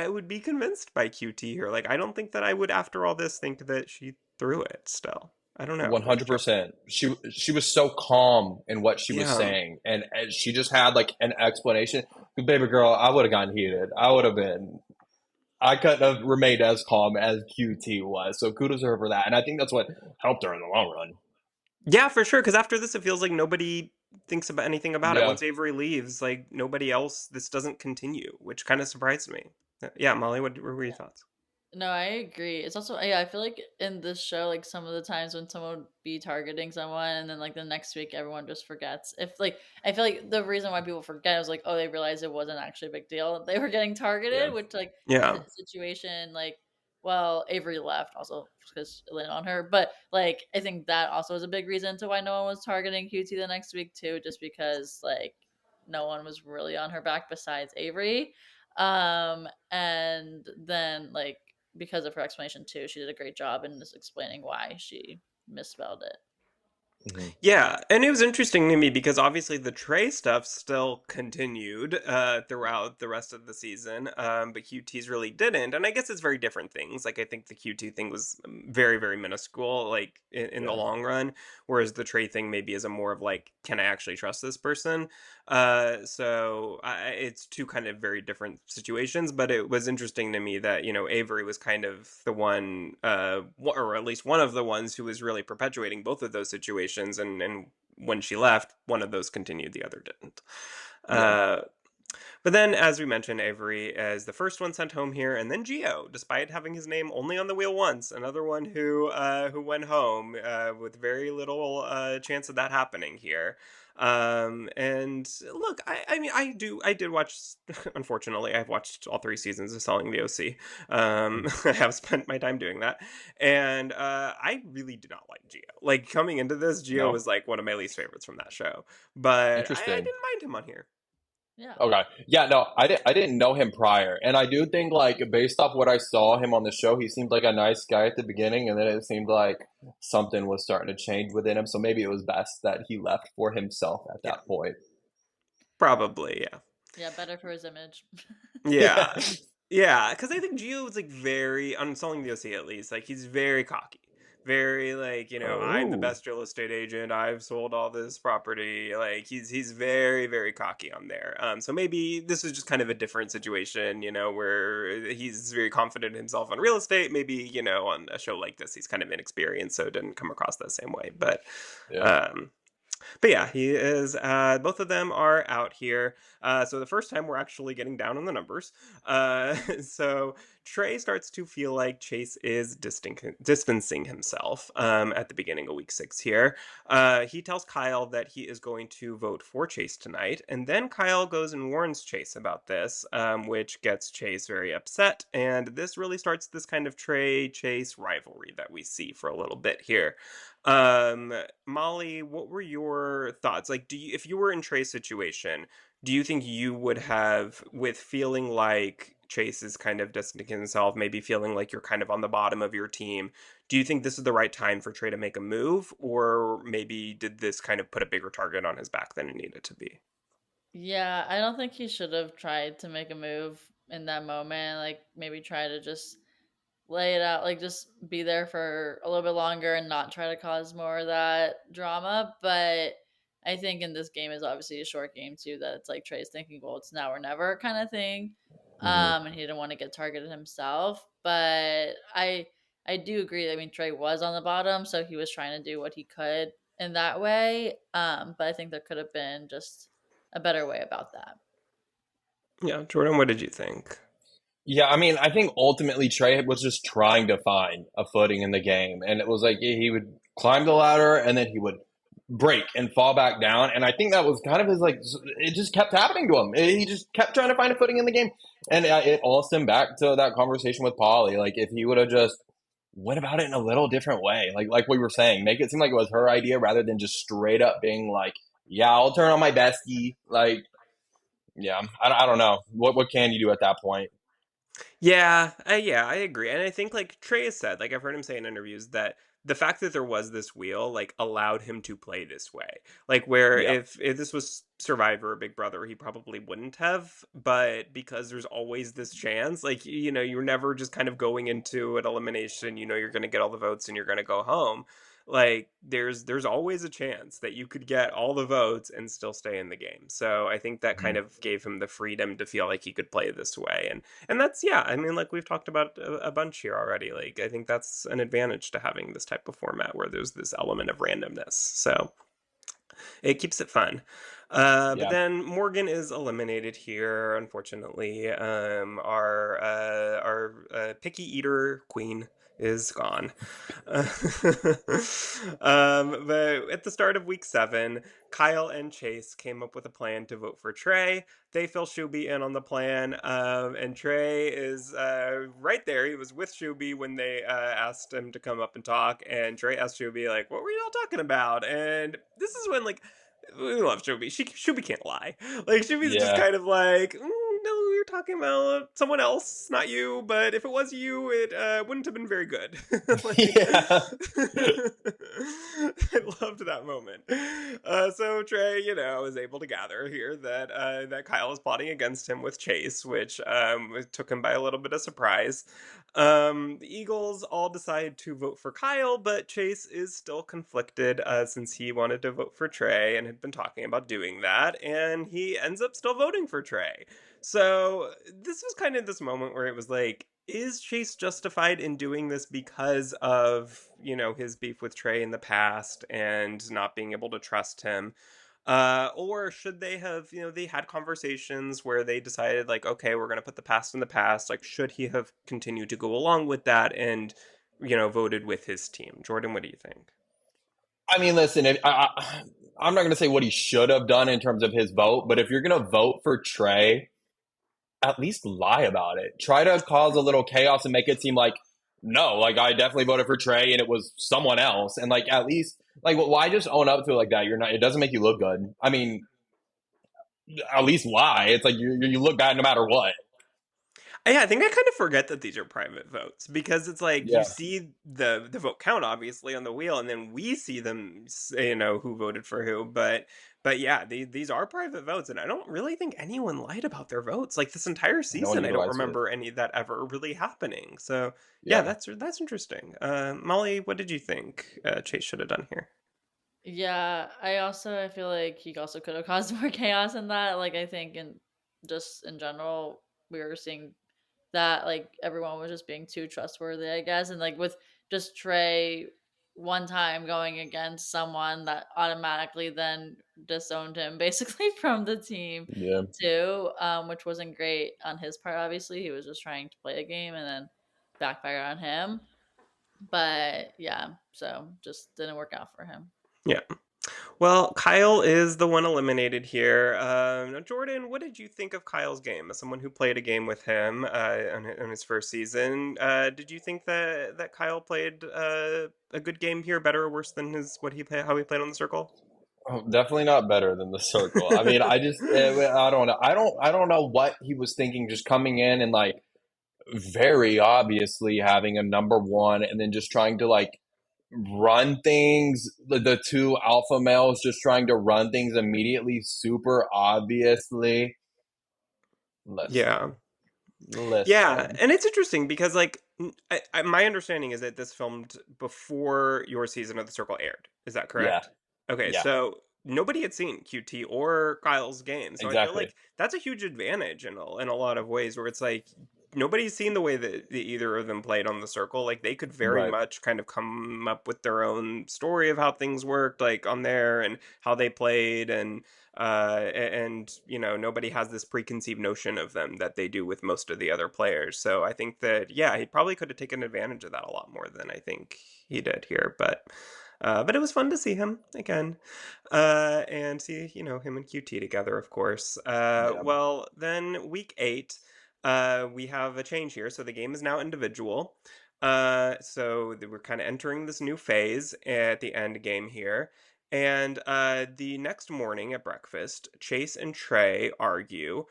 would be convinced by QT here. Like, I don't think that I would, after all this, think that she threw it. Still, I don't know. What did you? 100%. She was so calm in what she was Yeah. saying, and she just had like an explanation. Baby girl, I would have gotten heated. I would have been. I couldn't have remained as calm as QT was. So kudos to her for that, and I think that's what helped her in the long run. Yeah, for sure. Because after this, it feels like nobody thinks about anything about it. Yeah. Once Avery leaves, like nobody else, this doesn't continue, which kind of surprised me. Yeah, Molly, what were your thoughts? No, I agree. It's also yeah, I feel like in this show, like some of the times when someone would be targeting someone and then like the next week everyone just forgets. If like I feel like the reason why people forget is like, oh, they realized it wasn't actually a big deal. They were getting Yeah. targeted, which like in Yeah. this situation, like well, Avery left also because it landed on her. But like I think that also was a big reason to why no one was targeting QT the next week too, just because like no one was really on her back besides Avery. And then like because of her explanation too. She did a great job in just explaining why she misspelled it. Mhm. Yeah, and it was interesting to me because obviously the Trey stuff still continued throughout the rest of the season, but QT's really didn't. And I guess it's very different things. Like I think the QT thing was very, very minuscule, like in the Yeah. long run, whereas the Trey thing maybe is a more of like, can I actually trust this person? It's two kind of very different situations, but it was interesting to me that, Avery was kind of the one, or at least one of the ones who was really perpetuating both of those situations. And when she left, one of those continued, the other didn't. Yeah. Uh, but then, as we mentioned, Avery is the first one sent home here, and then Geo, despite having his name only on the wheel once, another one who went home with very little chance of that happening here. And look, I mean, I did watch. Unfortunately, I've watched all three seasons of Selling the OC. Mhm. I have spent my time doing that, and I really do not like Geo. Like coming into this, Geo No. was like one of my least favorites from that show, but I Interesting. didn't mind him on here. Yeah. Okay. Yeah, no, I didn't know him prior. And I do think like based off what I saw him on the show, he seemed like a nice guy at the beginning and then it seemed like something was starting to change within him. So maybe it was best that he left for himself at Yeah. that point. Probably, yeah. Yeah, better for his image. Yeah. Yeah. Yeah, because I think Gio is like very, on Selling the OC at least, like he's very cocky. Very like, I'm the Oh. best real estate agent. I've sold all this property. Like he's very, very cocky on there. So maybe this is just kind of a different situation, where he's very confident in himself on real estate. Maybe, on a show like this, he's kind of inexperienced, so it didn't come across that same way. Yeah. Um, but yeah, he is. Both of them are out here. So the first time we're actually getting down on the numbers. So Trey starts to feel like Chase is distancing himself at the beginning of week 6 here. He tells Kyle that he is going to vote for Chase tonight. And then Kyle goes and warns Chase about this, which gets Chase very upset. And this really starts this kind of Trey Chase rivalry that we see for a little bit here. Um, Molly, what were your thoughts? Like, if you were in Trey's situation, do you think you would have, with feeling like Chase is kind of distancing himself, maybe feeling like you're kind of on the bottom of your team, do you think this is the right time for Trey to make a move, or maybe did this kind of put a bigger target on his back than it needed to be? Yeah, I don't think he should have tried to make a move in that moment. Like maybe try to just lay it out, like just be there for a little bit longer and not try to cause more of that drama. But I think in this game is obviously a short game too, that it's like Trey's thinking, well, it's now or never kind of thing. Hmm. And he didn't want to get targeted himself. But I do agree. I mean, Trey was on the bottom, so he was trying to do what he could in that way. But I think there could have been just a better way about that. Yeah, Jordan, what did you think? Yeah, I mean, I think ultimately Trey was just trying to find a footing in the game. And it was like he would climb the ladder and then he would break and fall back down. And I think that was kind of his like, it just kept happening to him. He just kept trying to find a footing in the game. And it all stemmed back to that conversation with Polly. Like, if he would have just went about it in a little different way, like we were saying, make it seem like it was her idea rather than just straight up being like, yeah, I'll turn on my bestie. Like, yeah, I don't know. What can you do at that point? Yeah, I agree. And I think like Trey has said, like I've heard him say in interviews that the fact that there was this wheel like allowed him to play this way. Like where Yeah. if this was Survivor or Big Brother, he probably wouldn't have, but because there's always this chance, like you're never just kind of going into an elimination, you're going to get all the votes and you're going to go home. Like there's always a chance that you could get all the votes and still stay in the game. So I think that kind Mhm. of gave him the freedom to feel like he could play this way. And that's, yeah, I mean, like we've talked about a bunch here already. Like I think that's an advantage to having this type of format where there's this element of randomness. So it keeps it fun. But Yeah. then Morgan is eliminated here, unfortunately. Our picky eater queen is gone. But at the start of week 7, Kyle and Chase came up with a plan to vote for Trey. They fill Shuby in on the plan, and Trey is right there. He was with Shuby when they asked him to come up and talk, and Trey asked Shuby like, "What were y'all talking about?" And this is when like we love Shuby. Shuby can't lie. Like Shuby's just Yeah. kind of like, no, you're talking about someone else, not you, but if it was you, it wouldn't have been very good. Like, Yeah. I loved that moment. So Trey, is able to gather here that Kyle is plotting against him with Chase, which took him by a little bit of surprise. The Eagles all decide to vote for Kyle, but Chase is still conflicted since he wanted to vote for Trey and had been talking about doing that, and he ends up still voting for Trey. So this was kind of this moment where it was like, is Chase justified in doing this because of, his beef with Trey in the past and not being able to trust him? Or should they have, they had conversations where they decided, like, okay, we're going to put the past in the past. Like, should he have continued to go along with that and, voted with his team? Jordan, what do you think? I mean, listen, I'm not going to say what he should have done in terms of his vote, but if you're going to vote for Trey, at least lie about it. Try to cause a little chaos and make it seem like, no, like I definitely voted for Trey and it was someone else. And like, at least, like, why just own up to it like that? You're not, it doesn't make you look good. I mean, at least lie. It's like you look bad no matter what. Yeah, I think I kind of forget that these are private votes because it's like you Yeah. see the vote count obviously on the wheel, and then we see them, who voted for who. But yeah, these are private votes, and I don't really think anyone lied about their votes. Like this entire No one season, I even don't lies to it. remember any of that ever really happening. So yeah, Yeah. that's interesting. Molly, what did you think Chase should have done here? Yeah, I feel like he also could have caused more chaos in that. Like I think in just in general, we were seeing that like everyone was just being too trustworthy, I guess. And like with just Trey one time going against someone that automatically then disowned him basically from the team Yeah. too, which wasn't great on his part, obviously. He was just trying to play a game and then backfire on him. But yeah, so just didn't work out for him. Yeah. Well, Kyle is the one eliminated here. Now, Jordan, what did you think of Kyle's game? As someone who played a game with him on his first season, did you think that Kyle played a good game here, better or worse than how he played on the circle? Oh, definitely not better than the circle. I mean, I don't know. I don't know what he was thinking just coming in and like very obviously having a number one and then just trying to like run things. The two alpha males just trying to run things immediately, super obviously. Yeah. Listen, Yeah, listen. and it's interesting because, like, my understanding is that this filmed before your season of The Circle aired. Is that Yeah, correct? Okay, yeah, so nobody had seen QT or Kyle's game, so I feel exactly. like that's a huge advantage in a lot of ways. Where it's like nobody's seen the way that either of them played on The Circle. Like they could very Right. much kind of come up with their own story of how things worked, like on there and how they played and nobody has this preconceived notion of them that they do with most of the other players. So I think that yeah, he probably could have taken advantage of that a lot more than I think he did here. But it was fun to see him again, and see him and QT together, of course. Yeah. Well, then week 8, we have a change here. So the game is now individual. So we're kind of entering this new phase at the end game here. And the next morning at breakfast, Chase and Trey argue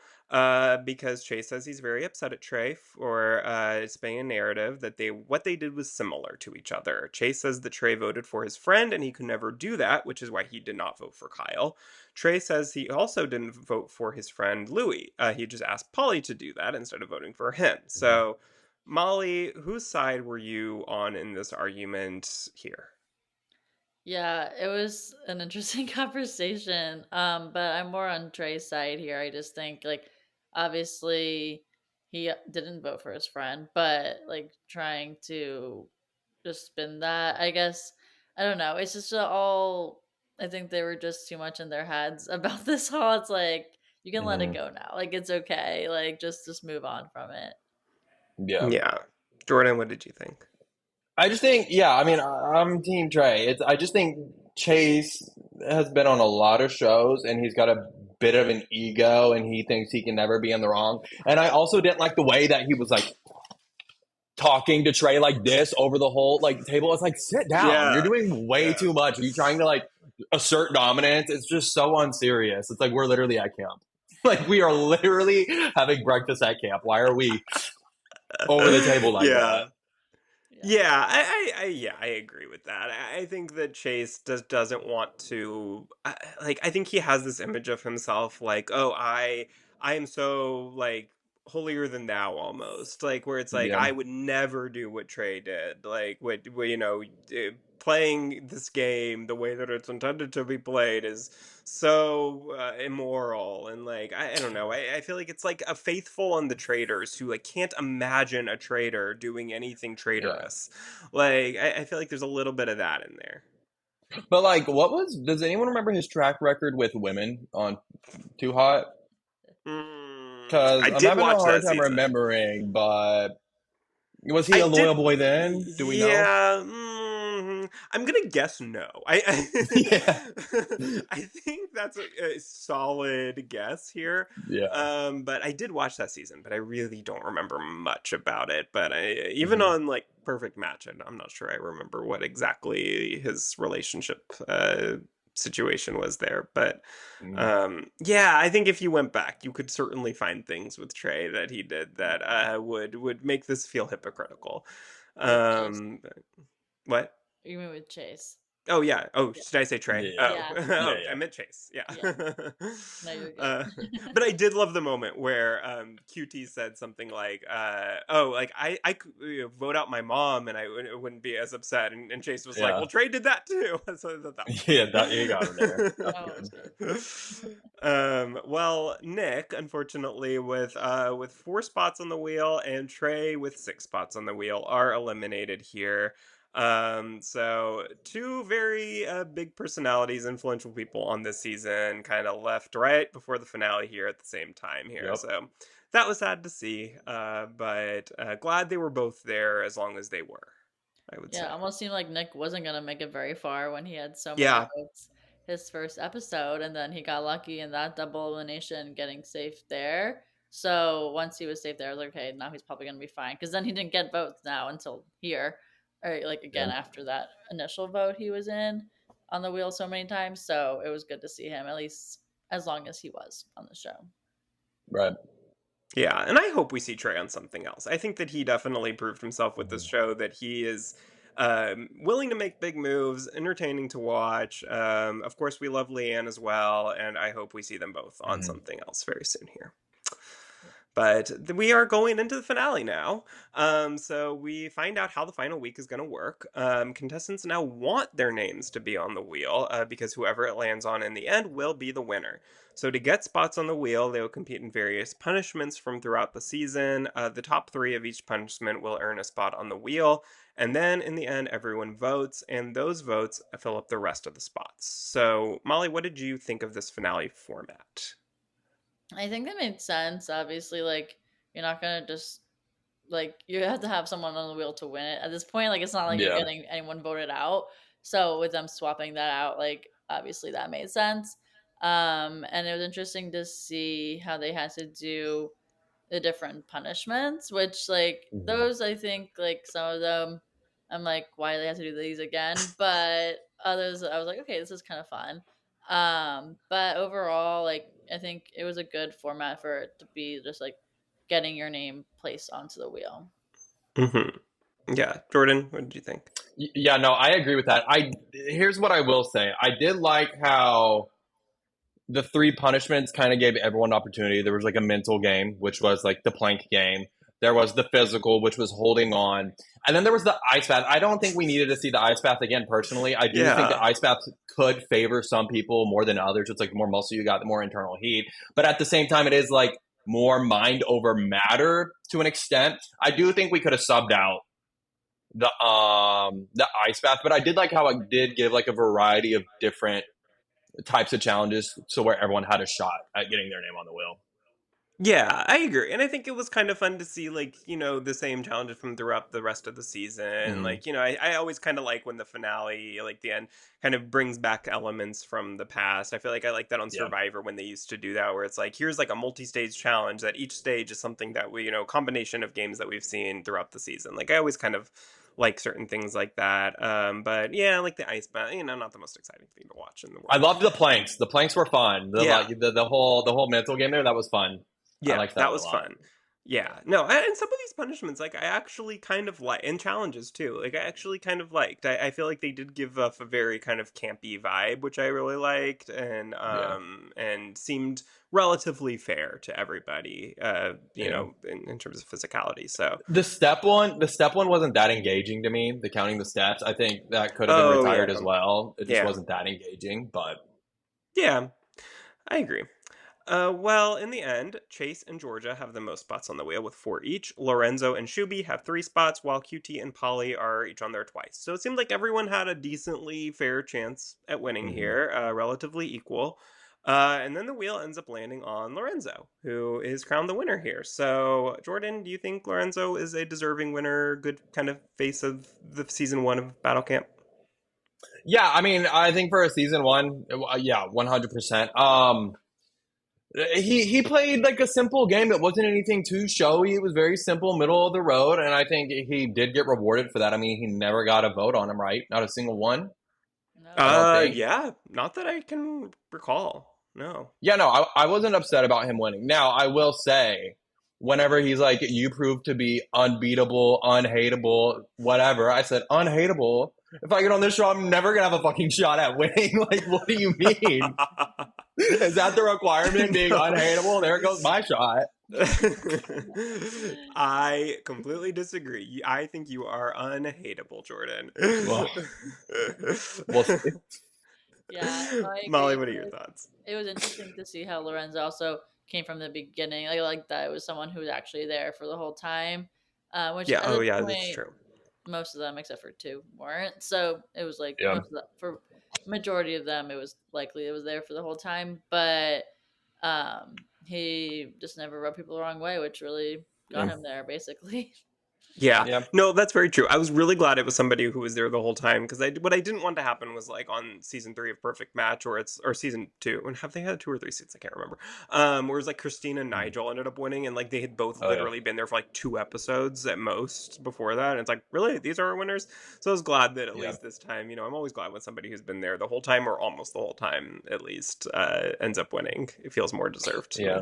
because Chase says he's very upset at Trey for spinning a narrative that what they did was similar to each other. Chase says that Trey voted for his friend and he could never do that, which is why he did not vote for Kyle. Trey says he also didn't vote for his friend Louis. He just asked Polly to do that instead of voting for him. Mhm. So, Molly, whose side were you on in this argument here? Yeah, it was an interesting conversation. But I'm more on Trey's side here. I just think like obviously he didn't vote for his friend, but like trying to just spin that, I guess I don't know. It's just all I think they were just too much in their heads about this whole it's like you can let it Mhm. go now. Like it's okay. Like just move on from it. Yeah. Yeah. Jordan, what did you think? I just think, yeah, I mean, I'm Team Trey. I just think Chase has been on a lot of shows and he's got a bit of an ego and he thinks he can never be in the wrong. And I also didn't like the way that he was like talking to Trey like this over the whole like table. It's like, sit down. You're Yeah. doing way Yeah. too much. Are you trying to like assert dominance? It's just so unserious. It's like we're literally at camp. Like we are literally having breakfast at camp. Why are we over the table like that? Yeah. Yeah. Yeah, I agree with that. I think that Chase doesn't want to like I think he has this image of himself like, "Oh, I am so like holier than thou almost." Like where it's like Yeah, I would never do what Trey did. Like what playing this game the way that it's intended to be played is so immoral and like I don't know I feel like it's like a faithful on the traders who like can't imagine a trader doing anything yeah. traitorous like I feel like there's a little bit of that in there. But like, what was? Does anyone remember his track record with women on Too Hot? Because I I'm did having a watch hard that time season. remembering. But was he I a loyal did. boy then? Do we know? Yeah, I'm gonna guess no. Yeah, I think that's a solid guess here. yeah. But I did watch that season, but I really don't remember much about it. But even Hmm. on like Perfect Match, I'm not sure I remember what exactly his relationship situation was there. But yeah, I think if you went back, you could certainly find things with Trey that he did that would make this feel hypocritical. With Chase. Um, what? You mean with Chase? Oh yeah. Oh, Yeah. should I say Trey? Yeah, Oh, Yeah. yeah, oh, I yeah. meant Chase. Yeah. Yeah. No, you're good. uh, but I did love the moment where QT said something like, "Oh, like I could vote out my mom and wouldn't be as upset," and Chase was like, Yeah, "Well, Trey did that too." So I thought that was yeah. That you got him there. That's Oh, good. it's good. well, Nick, unfortunately, with 4 spots on the wheel and Trey with 6 spots on the wheel, are eliminated here. So two very big personalities, influential people on this season, kind of left right before the finale here at the same time here. Yep. So that was sad to see, but glad they were both there as long as they were. I would Yeah, say. it almost seemed like Nick wasn't gonna make it very far when he had so many Yeah. votes his first episode, and then he got lucky in that double elimination, getting safe there. So once he was safe there, I was like, okay, now he's probably gonna be fine. Because then he didn't get votes now until here, or like Yeah. again after that initial vote he was in on the wheel so many times. So it was good to see him at least as long as he was on the show. Right. Yeah, and I hope we see Trey on something else. I think that he definitely proved himself with this Mhm. show that he is willing to make big moves, entertaining to watch. Of course, we love Leanne as well, and I hope we see them both on Mhm. something else very soon here. But we are going into the finale now. So we find out how the final week is going to work. Contestants now want their names to be on the wheel because whoever it lands on in the end will be the winner. So to get spots on the wheel, they will compete in various punishments from throughout the season. The top 3 of each punishment will earn a spot on the wheel. And then in the end, everyone votes, and those votes fill up the rest of the spots. So, Molly, what did you think of this finale format? I think that made sense. Obviously, like you're not gonna just like you have to have someone on the wheel to win it. At this point, like it's not like you're Yeah. getting anyone voted out. So with them swapping that out, like obviously that made sense. And it was interesting to see how they had to do the different punishments, which like Mhm. those I think like some of them I'm like, why do they have to do these again? But others I was like, okay, this is kind of fun. But overall, like I think it was a good format for it to be just like getting your name placed onto the wheel. Mm-hmm. Yeah, Jordan, what did you think? Yeah, no, I agree with that. I Here's what I will say. I did like how the 3 punishments kind of gave everyone an opportunity. There was like a mental game, which was like the plank game. There was the physical, which was holding on. And then there was the ice bath. I don't think we needed to see the ice bath again personally. I do think the Yeah. ice bath could favor some people more than others. It's like the more muscle you got, the more internal heat. But at the same time, it is like more mind over matter to an extent. I do think we could have subbed out the ice bath, but I did like how it did give like a variety of different types of challenges, so where everyone had a shot at getting their name on the wheel. Yeah, I agree. And I think it was kind of fun to see, like, the same challenges from throughout the rest of the season. Hmm. Like, I always kind of like when the finale, like the end, kind of brings back elements from the past. I feel like I like that on Yeah. Survivor when they used to do that, where it's like, here's like a multi stage challenge that each stage is something that we, combination of games that we've seen throughout the season. Like, I always kind of like certain things like that. But yeah, like the ice bath, not the most exciting thing to watch in the I world. loved the planks. The planks were fun. The Yeah, like the whole mental game there, that was fun. I yeah, liked that that one a was lot. fun. Yeah, no, and some of these punishments, like I actually kind of like, and challenges too. Like I actually kind of liked. I feel like they did give off a very kind of campy vibe, which I really liked, Yeah. and seemed relatively fair to everybody. Yeah. In terms of physicality. So, The step one wasn't that engaging to me. The counting the steps, I think that could have been oh retired yeah, as well. It just yeah, wasn't that engaging. But yeah, I agree. Well, in the end, Chase and Georgia have the most spots on the wheel with 4 each. Lorenzo and Shuby have 3 spots, while QT and Polly are each on there twice. So it seemed like everyone had a decently fair chance at winning mhm. here, relatively equal. And then the wheel ends up landing on Lorenzo, who is crowned the winner here. So, Jordan, do you think Lorenzo is a deserving winner, good kind of face of the season 1 of Battle Camp? Yeah, I mean, I think for a season one, yeah, 100%. He played like a simple game. It wasn't anything too showy. It was very simple, middle of the road, and I think he did get rewarded for that. I mean, he never got a vote on him, right? Not a single one. I No. don't think. Yeah, not that I can recall. No. Yeah, no, I wasn't upset about him winning. Now, I will say, whenever he's like, you prove to be unbeatable, unhateable, whatever, I said, unhateable. If I get on this show, I'm never gonna have a fucking shot at winning. Like, what do you mean? Is that the requirement, being No. unhateable? There goes my shot. I completely disagree. I think you are unhateable, Jordan. Well, we'll see. Yeah, no, I agree. Molly, what are your thoughts? It was interesting to see how Lorenzo also came from the beginning. I like that it was someone who was actually there for the whole time, which Yeah, at oh this yeah, that's point true. most of them except for two weren't. So it was like Yeah. most of the, for majority of them it was likely it was there for the whole time. But he just never rubbed people the wrong way, which really got Yeah. him there basically. Yeah, Yeah. no, that's very true. I was really glad it was somebody who was there the whole time because what I didn't want to happen was like on season 3 of Perfect Match or season 2, and have they had 2 or 3 seasons? I can't remember. Where it was like Christina and Nigel ended up winning, and like they had both Oh yeah. literally been there for like 2 episodes at most before that, and it's like really these are our winners. So I was glad that at Yeah. least this time, I'm always glad when somebody who's been there the whole time or almost the whole time at least ends up winning. It feels more deserved to me. Yeah.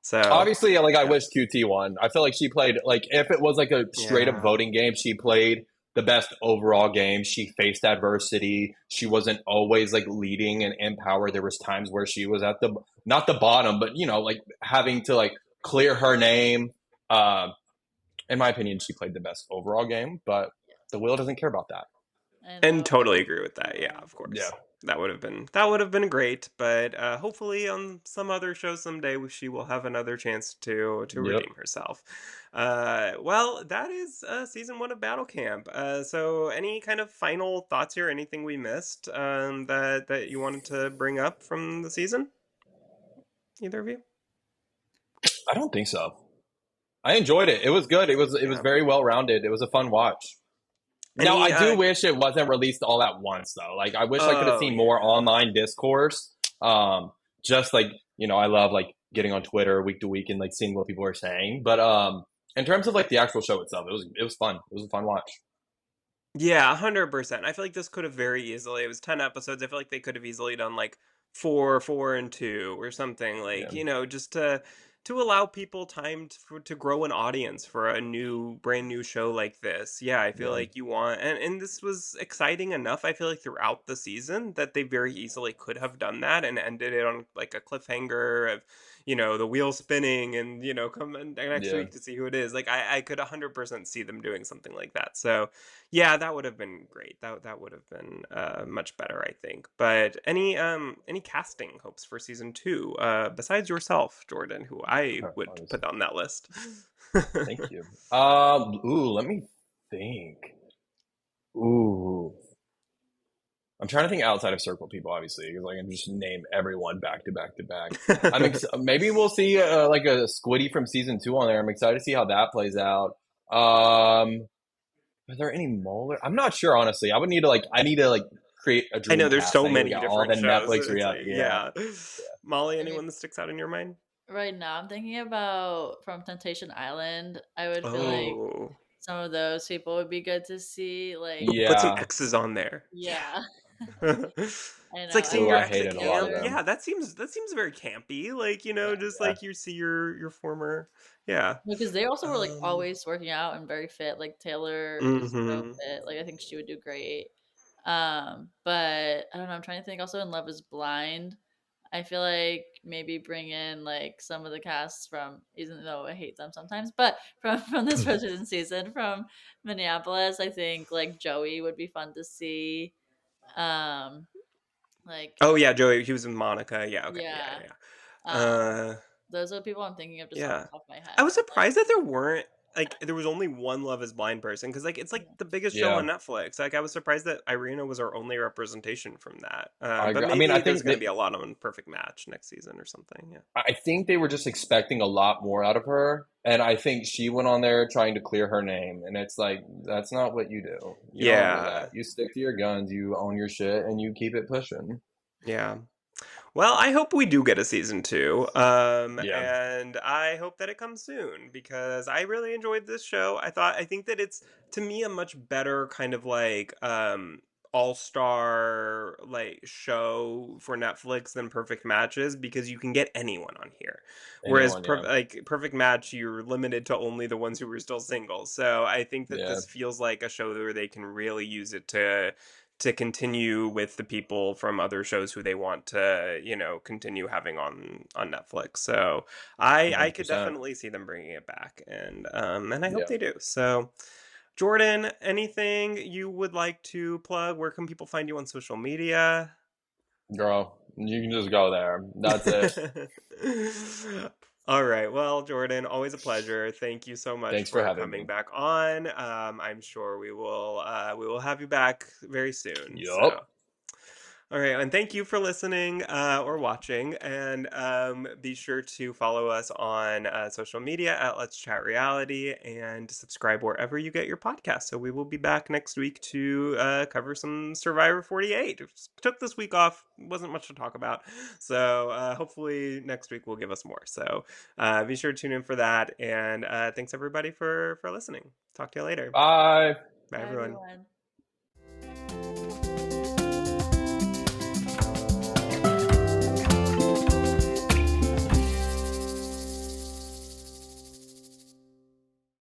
So Obviously, like I yeah, wish QT won. I feel like she played like if it was like a straight up yeah. voting game, she played the best overall game. She faced adversity. She wasn't always like leading and in power. There was times where she was at the not the bottom, but like having to like clear her name. Uh, in my opinion, she played the best overall game, but the wheel doesn't care about that. I And know. totally agree with that. Yeah, Yeah. of Yeah. course. That would have been great, but hopefully on some other show someday she will have another chance to Yep. redeem herself. Well, that is season 1 of Battle Camp. So any kind of final thoughts here? Anything we missed that you wanted to bring up from the season? Either of you? I don't think so. I enjoyed it. It was good. It was Yeah. very well rounded. It was a fun watch. Now, Any I do wish it wasn't released all at once, though. Like, I wish I could have oh seen more yeah. online discourse. Just like, I love like getting on Twitter week to week and like seeing what people are saying. But in terms of like the actual show itself, it was fun. It was a fun watch. Yeah, 100%. I feel like this could have very easily. It was 10 episodes. I feel like they could have easily done like 4, 4 and 2 or something like, Yeah, just to allow people time to grow an audience for a brand new show like this. Yeah, I feel yeah, like you want and this was exciting enough I feel like throughout the season that they very easily could have done that and ended it on like a cliffhanger of the wheel spinning and come in next yeah. week to see who it is. Like I could 100% see them doing something like that. So yeah, that would have been great. That would have been much better, I think. But any casting hopes for season 2 besides yourself, Jordan, who I would Honestly. put on that list? Thank you. Let me think. Ooh. I'm trying to think outside of Circle people, obviously, because I can just name everyone back to back to back. Maybe we'll see like a Squiddy from season 2 on there. I'm excited to see how that plays out. Are there any Molar? I'm not sure, honestly. I need to like create a I know dream there's cast. so I need to look many at all the different shows. Netflix. It's Yeah, like yeah, yeah. Molly, I mean, anyone that sticks out in your mind? right now I'm thinking about from Temptation Island. I would feel like Oh. some of those people would be good to see. Like, Put some Yeah. X's on there. yeah, I It's like know. I seeing Oh, your I love ex at hated a lot of camp. Taylor them. Yeah, that seems very campy. Like, just Yeah. like you see your former. Yeah. because they also were like Um. always working out and very fit. Like Taylor is so Hmm. fit. Like I think she would do great. But I don't know. I'm trying to think. Also in Love Is Blind, I feel like maybe bring in like some of the casts from, even though I hate them sometimes, but from this Bridgerton season from Minneapolis. I think like Joey would be fun to see. Um, like Oh yeah, Joey. He was with Monica. Yeah. Okay. Yeah. yeah. Yeah. Yeah. Um, those are the people I'm thinking of just off Yeah. the top of my I head. was But like, surprised that there weren't like there was only one Love Is Blind person because like it's like yeah. the biggest show Yeah. on Netflix. Like I was surprised that Irina was our only representation from that. I But agree. I mean, I maybe there's think going to that be a lot on Perfect Match next season or something. Yeah. I think they were just expecting a lot more out of her, and I think she went on there trying to clear her name, and it's like that's not what you do. You don't do Yeah. that. You stick to your guns, you own your shit, and you keep it pushing. Yeah. Well, I hope we do get a season two. Yeah. And I hope that it comes soon because I really enjoyed this show. I think that it's to me a much better kind of like all-star like show for Netflix than Perfect Matches because you can get anyone on here. Whereas Anyone, yeah. like Perfect Match, you're limited to only the ones who are still single. So I think that Yeah. this feels like a show where they can really use it to continue with the people from other shows who they want to continue having on Netflix. So I could 100%. definitely see them bringing it back, and I hope Yeah. they do. So Jordan, anything you would like to plug? Where can people find you on social media? Girl, you can just go there. That's it. All right. Well, Jordan, always a pleasure. Thank you so much Thanks for for having coming me. back on. I'm sure we will have you back very soon. So, Yup. all right, and thank you for listening or watching. And be sure to follow us on social media at Let's Chat Reality and subscribe wherever you get your podcast. So we will be back next week to cover some Survivor 48. Took this week off, wasn't much to talk about. So hopefully next week will give us more. So be sure to tune in for that. And thanks everybody for listening. Talk to you later. Bye. Bye, Bye everyone. everyone.